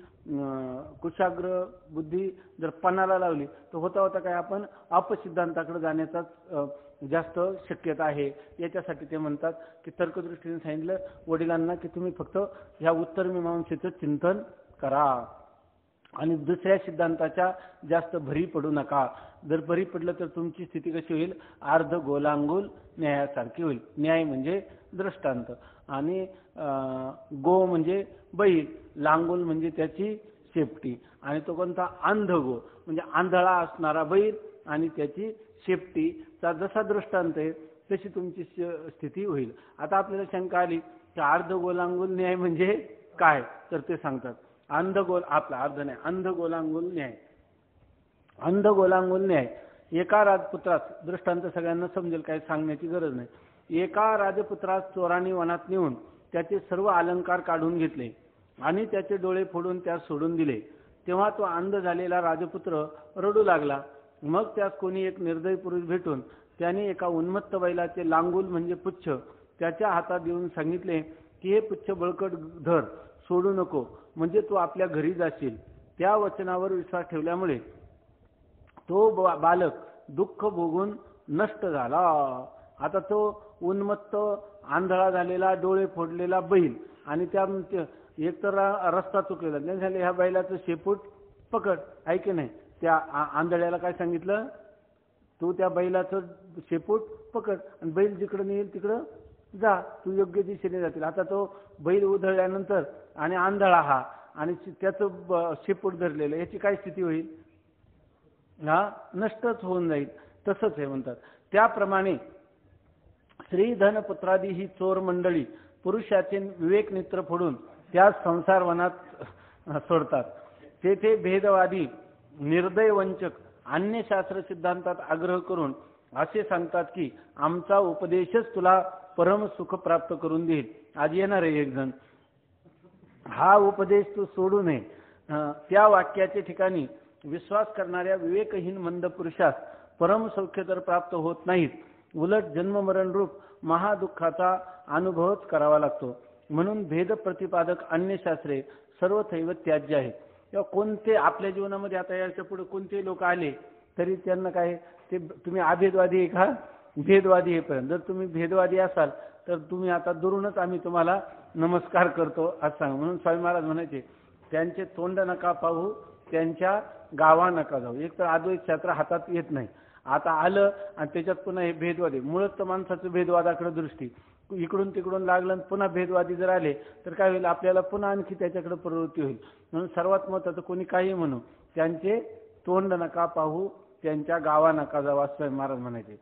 कुशाग्र बुद्धी जर पणाला लावली तर होता होता काय आपण अपसिद्धांताकडे जाण्याचाच जास्त शक्यता आहे. याच्यासाठी ते म्हणतात की तर्कदृष्टीने सांगितलं वडिलांना की तुम्ही फक्त ह्या उत्तर मीमांसेचं चिंतन करा आणि दुसऱ्या सिद्धांताच्या जास्त भरी पडू नका. जर भरी पडलं तर तुमची स्थिती कशी होईल? अर्ध गोलांगुल न्यायासारखी होईल. न्याय म्हणजे दृष्टांत आणि गो म्हणजे बैल, लांगुल म्हणजे त्याची शेपटी आणि तो कोणता? अंध गो म्हणजे आंधळा असणारा बैल आणि त्याची शेपटीचा जसा दृष्टांत आहे तशी तुमची स्थिती होईल. आता आपल्याला शंका आली की अर्ध गोलांगुल न्याय म्हणजे काय? तर ते सांगतात अंध गोलांगुल न्याय. अंध गोलांगुल न्याय एका राजपुत्रास, दृष्टांत सगळ्यांना समजेल, काही सांगण्याची गरज नाही. एका राजपुत्रास चोरांनी वनात नेऊन त्याचे सर्व अलंकार काढून घेतले आणि त्याचे डोळे फोडून त्यास सोडून दिले. तेव्हा तो अंध झालेला राजपुत्र रडू लागला. मग त्यास कोणी एक निर्दयी पुरुष भेटून त्याने एका उन्मत्त बैलाचे लांगुल म्हणजे पुच्छ त्याच्या हातात देऊन सांगितले की हे पुच्छ बळकट धर, सोडू नको, म्हणजे तू आपल्या घरी जाशील. त्या वचनावर विश्वास ठेवल्यामुळे तो बालक दुःख भोगून नष्ट झाला. आता तो उन्मत्त आंधळा झालेला डोळे फोडलेला बैल आणि त्या एक तर रस्ता चुकलेला, नाही झाले ह्या बैलाचं शेपूट पकड, आहे की नाही? त्या आंधळ्याला काय सांगितलं? तू त्या बैलाचं शेपूट पकड आणि बैल जिकडं नेईल तिकडं जा, तू योग्य दिशेने जातील. आता तो बैल उधळल्यानंतर आणि आंधळा हा आणि त्याचं शेपूट धरलेलं, याची काय स्थिती होईल? हा नष्टच होऊन जाईल. तसंच हे म्हणतात. त्याप्रमाणे स्त्री धन पुत्रादी ही चोर मंडळी पुरुषाचे विवेक नेत्र फोडून त्या संसार वनात सोडतात. तेथे भेदवादी निर्दय वंचक अन्य शास्त्र सिद्धांतात आग्रह करून असे सांगतात की आमचा उपदेशच तुला परम सुख प्राप्त करून देईल. आज येणार आहे एक जण, हा उपदेश तू सोडू नये. त्या वाक्याच्या ठिकाणी विश्वास करणाऱ्या विवेकहीन मंद पुरुषास परम सौख्य तर प्राप्त होत नाहीत, उलट जन्ममरण रूप महादुःखाचा अनुभवच करावा लागतो. म्हणून भेद प्रतिपादक अन्य शास्त्रे सर्वथैव त्याज्य आहेत. किंवा कोणते आपल्या जीवनामध्ये आता याच्या पुढे कोणते लोक आले तरी त्यांना काय ते तुम्ही अभेदवादी आहे का भेदवादी आहे पर्यंत, जर तुम्ही भेदवादी असाल तर तुम्ही आता दुरूनच आम्ही तुम्हाला नमस्कार करतो असं सांग. म्हणून स्वामी महाराज म्हणायचे त्यांचे तोंड नका पाहू, त्यांच्या गावा नका जाऊ. एक तर अद्वैत शास्त्र हातात येत नाही, आता आलं आणि त्याच्यात पुन्हा हे भेदवादी, मुळच तर माणसाचं भेदवादाकडे दृष्टी, इकडून तिकडून लागलं पुन्हा भेदवादी जर आले तर काय होईल, आपल्याला पुन्हा आणखी त्याच्याकडे प्रवृत्ती होईल. म्हणून सर्वात महत्त्वाचं कोणी काही म्हणू, त्यांचे तोंड नका पाहू, त्यांच्या गावा नका जाऊ असं महाराज म्हणायचे.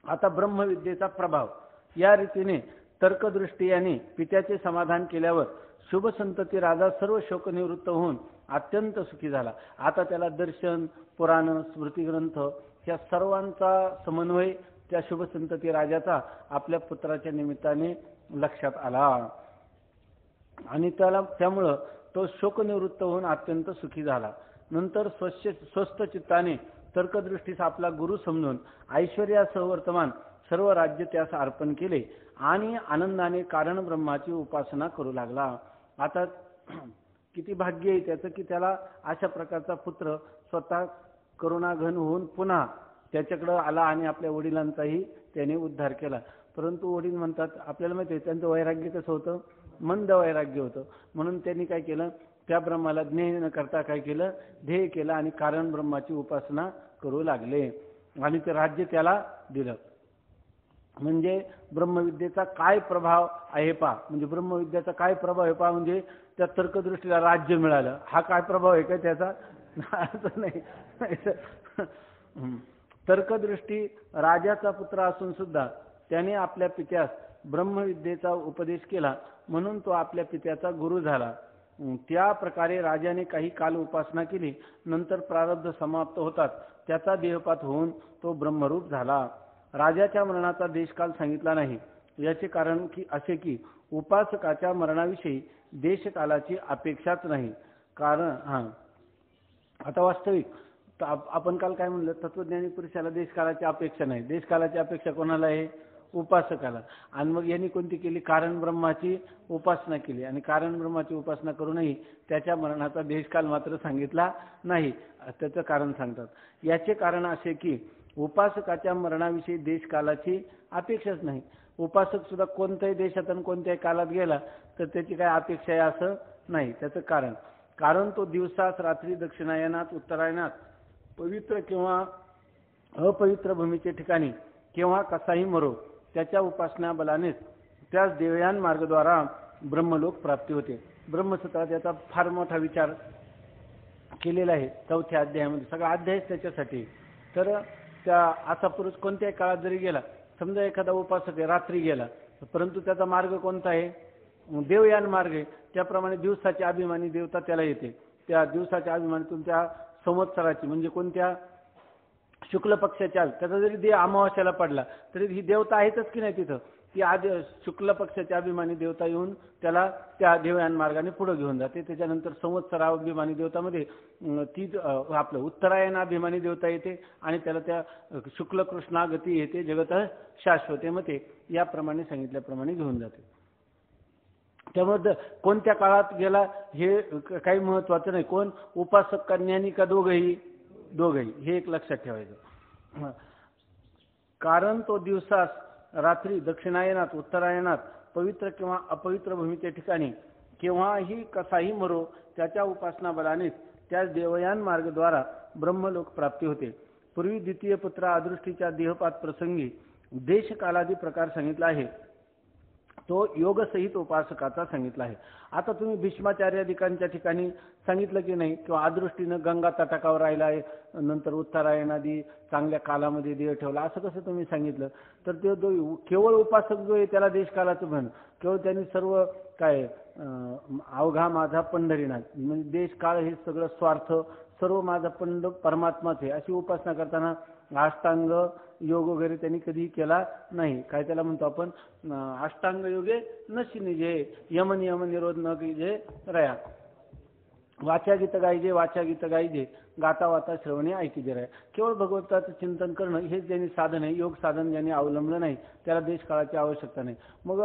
आता ब्रह्मविद्येचा प्रभाव या रीतीने तर्कदृष्टी याने पित्याचे समाधान केल्यावर शुभ संतती राजा सर्व शोकनिवृत्त होऊन अत्यंत सुखी झाला. आता त्याला दर्शन, पुराण, स्मृतिग्रंथ या सर्वांचा समन्वय त्या शुभ संतती राजाचा आपल्या पुत्राच्या निमित्ताने लक्षात आला आणि त्यामुळं तो शोकनिवृत्त होऊन अत्यंत सुखी झाला. नंतर स्वस्थ चित्ताने तर्कदृष्टीस आपला गुरु समजून ऐश्वर्यासह वर्तमान सर्व राज्य त्यास अर्पण केले आणि आनंदाने कारण ब्रह्माची उपासना करू लागला. आता किती भाग्य आहे त्याचं की त्याला अशा प्रकारचा पुत्र स्वतः करुणाघन होऊन पुन्हा त्याच्याकडे आला आणि आपल्या वडिलांचाही त्याने उद्धार केला. परंतु वडील म्हणतात, आपल्याला माहिती आहे त्यांचं वैराग्य कसं होतं, मंद वैराग्य होतं. म्हणून त्यांनी काय केलं, त्या ब्रह्माला ज्ञेय न करता काय केलं, ध्येय केलं आणि कारण ब्रह्माची उपासना करू लागले आणि ते राज्य त्याला दिलं. म्हणजे ब्रह्मविद्येचा काय प्रभाव आहे पहा, म्हणजे ब्रह्मविद्येचा काय प्रभाव आहे पहा, म्हणजे त्या तर्कदृष्टीला राज्य मिळालं, हा काय प्रभाव आहे का त्याचा? असं नाही. तर्कदृष्टी राजाचा पुत्र असून सुद्धा त्याने आपल्या पित्यास ब्रह्मविद्येचा उपदेश केला, म्हणून तो आपल्या पित्याचा गुरु झाला. त्या प्रकारे राजाने काही काल उपासना केली, नंतर प्रारब्ध समाप्त होतात त्याचा देहपात होऊन तो ब्रह्मरूप झाला. राजाच्या मरणाचा देशकाल सांगितला नाही, याचे कारण की असे की उपासकाच्या मरणाविषयी देशकालाची अपेक्षाच नाही. कारण आता वास्तविक आपण काल काय म्हणलं, तत्वज्ञानी पुरुषाला देशकालाची अपेक्षा नाही, देशकालाची अपेक्षा कोणाला आहे, उपासकाला. आणि मग यांनी कोणती केली, कारण ब्रह्माची उपासना केली आणि कारण ब्रह्माची उपासना करूनही त्याच्या मरणाचा देशकाल मात्र सांगितला नाही. त्याचं कारण सांगतात, याचे कारण असे की उपासकाच्या मरणाविषयी देशकालाची अपेक्षाच नाही. उपासक सुद्धा कोणत्याही देशात आणि कोणत्याही कालात गेला तर त्याची काय अपेक्षा आहे असं नाही. त्याचं कारण तो दिवसात रात्री दक्षिणायनात उत्तरायणात पवित्र किंवा अपवित्र भूमीच्या ठिकाणी किंवा कसाही मरो त्याच्या उपासना बलानेच त्यास देवयान मार्गद्वारा ब्रह्मलोक प्राप्ती होते. ब्रह्मसूत्रात याचा फार मोठा विचार केलेला आहे 4थ्या अध्यायामध्ये, सगळा अध्यायच त्याच्यासाठी. तर त्या असा पुरुष कोणत्याही काळात जरी गेला, समजा एखादा उपासक आहे रात्री गेला, परंतु त्याचा मार्ग कोणता आहे, देवयान मार्ग आहे, त्याप्रमाणे दिवसाची अभिमानी देवता त्याला येते. त्या दिवसाच्या अभिमानी तुमच्या संवत्सराची म्हणजे कोणत्या शुक्ल पक्षाच्या, त्याचा जरी देव अमावास्याला पडला तरी ही देवता आहेतच की नाही तिथं, ती आधी शुक्ल पक्षाच्या अभिमानी देवता येऊन त्याला त्या देवयान मार्गाने पुढे घेऊन जाते. त्याच्यानंतर संवत्सराभिमानी देवतामध्ये ती आपलं उत्तरायणाभिमानी देवता येते आणि त्याला त्या शुक्ल कृष्णा गती येते जगत शाश्वतेमध्ये, याप्रमाणे सांगितल्याप्रमाणे घेऊन जाते. त्यामुळे कोणत्या काळात गेला हे काही महत्वाचं नाही, कोण उपासक का ज्ञानी का दोघंही हे एक लक्षात ठेवायचं. कारण तो दिवसास रात्री दक्षिणायनात उत्तरायणात पवित्र किंवा अपवित्र भूमीच्या ठिकाणी केव्हाही कसाही मरो त्याच्या उपासना बलानेच त्या देवयान मार्गद्वारा ब्रह्मलोक प्राप्ती होते. पूर्वी द्वितीय पुत्र अदृष्टीच्या देहपात प्रसंगी देशकालादी प्रकार सांगितला आहे. तो योगसहित उपासकाचा सांगितला आहे. आता तुम्ही भीष्माचार्यादिकांच्या ठिकाणी सांगितलं की नाही, किंवा आदृष्टीनं गंगा तटाकावर राहिला आहे, नंतर उत्तरायणादी चांगल्या कालामध्ये देह ठेवला, असं कसं तुम्ही सांगितलं? तर तो जो केवळ उपासक जो आहे त्याला देशकालाचं म्हण, केवळ त्यांनी सर्व काय अवघा माझा पंढरीनाथ, म्हणजे देशकाळ हे सगळं स्वार्थ, सर्व माझा परमात्माच आहे अशी उपासना करताना अष्टांग योग वगैरे त्यांनी कधी केला नाही. काय त्याला म्हणतो आपण, अष्टांग योगे नशी निजे यम नियम निरोध न जे रया, वाचा गीत गायजे वाचा गीत गायजे गाता वाता श्रवणे ऐकी जे राय. केवळ भगवंताचं चिंतन करणं हेच ज्यांनी साधन आहे, योग साधन ज्यांनी अवलंबलं नाही त्याला देशकाळाची आवश्यकता नाही. मग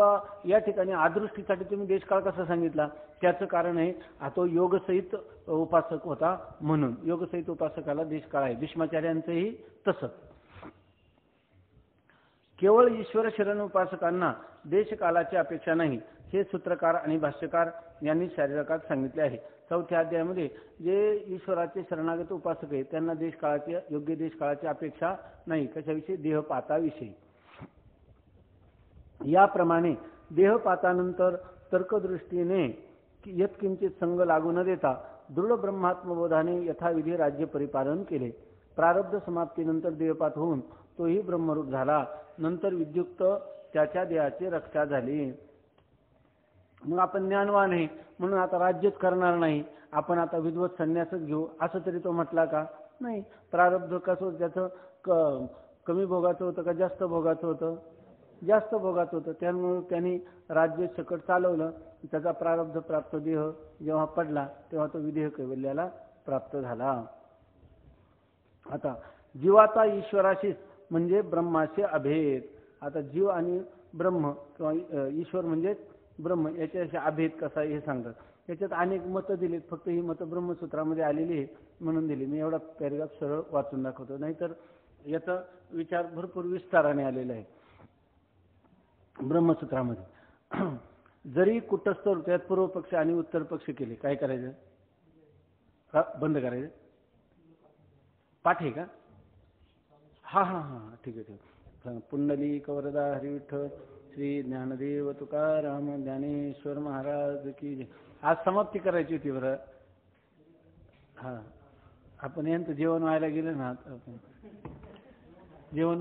या ठिकाणी आदृष्टीसाठी तुम्ही देशकाळ कसा सांगितला? त्याचं कारण आहे, तो योगसहित उपासक होता म्हणून योगसहित उपासकाला देशकाळ आहे. भीष्माचार्यांचंही तसंच. केवळ ईश्वर शरण उपासकांना देशकालाची अपेक्षा नाही हे सूत्रकार आणि भाष्यकार यांनी शारीरकात सांगितले आहे. चौथ्या अध्यायामध्ये जे ईश्वराचे शरणागत उपासक आहेत त्यांना देशकाळाची योग्य देशकाळाची अपेक्षा नाही. कशाविषयी? देहपाताविषयी. याप्रमाणे देहपातानंतर तर्कदृष्टीने यत्किंचित संग लागू न देता दृढ ब्रह्मात्मबोधाने यथाविधी राज्य परिपालन केले. प्रारब्ध समाप्तीनंतर देहपात होऊन तोही ब्रह्मरूप झाला. नंतर विद्युक्त त्याच्या देहाची रक्षा झाली. मग आपण ज्ञानवान आहे म्हणून आता राज्यच करणार नाही, आपण आता विद्वत संन्यासच घेऊ असं तरी तो म्हटला का? नाही. प्रारब्ध कसं त्याचं कमी भोगाचं होतं का जास्त भोगाचं होतं? जास्त भोगाचं होतं. त्यामुळे त्यांनी राज्य सकट चालवलं. त्याचा प्रारब्ध प्राप्त देह जेव्हा पडला तेव्हा तो विदेह कैवल्याला प्राप्त झाला. आता जीवाचा ईश्वराशी म्हणजे ब्रह्माचे अभेद. आता जीव आणि ब्रह्म किंवा ईश्वर म्हणजे ब्रह्म याच्याशी अभेद कसा हे सांगतात. याच्यात अनेक मतं दिलीत, फक्त ही मतं ब्रह्मसूत्रामध्ये आलेली आहे म्हणून दिली. मी एवढा पॅरेग्राफ सरळ वाचून दाखवतो, नाहीतर याचा विचार भरपूर विस्ताराने आलेला आहे ब्रह्मसूत्रामध्ये. जरी कुटस्थ त्यात पूर्व पक्ष आणि उत्तर पक्ष केले, काय करायचं? बंद करायचं. पाठ आहे का? हा हा हा ठीक आहे ठीक आहे. पुंडलिक वरदा हरी विठ्ठल श्री ज्ञानदेव तुकाराम ज्ञानेश्वर महाराज की जय. आज समाप्ती करायची होती बरं. हा आपण यांचं जेवण व्हायला गेलं ना, जेवण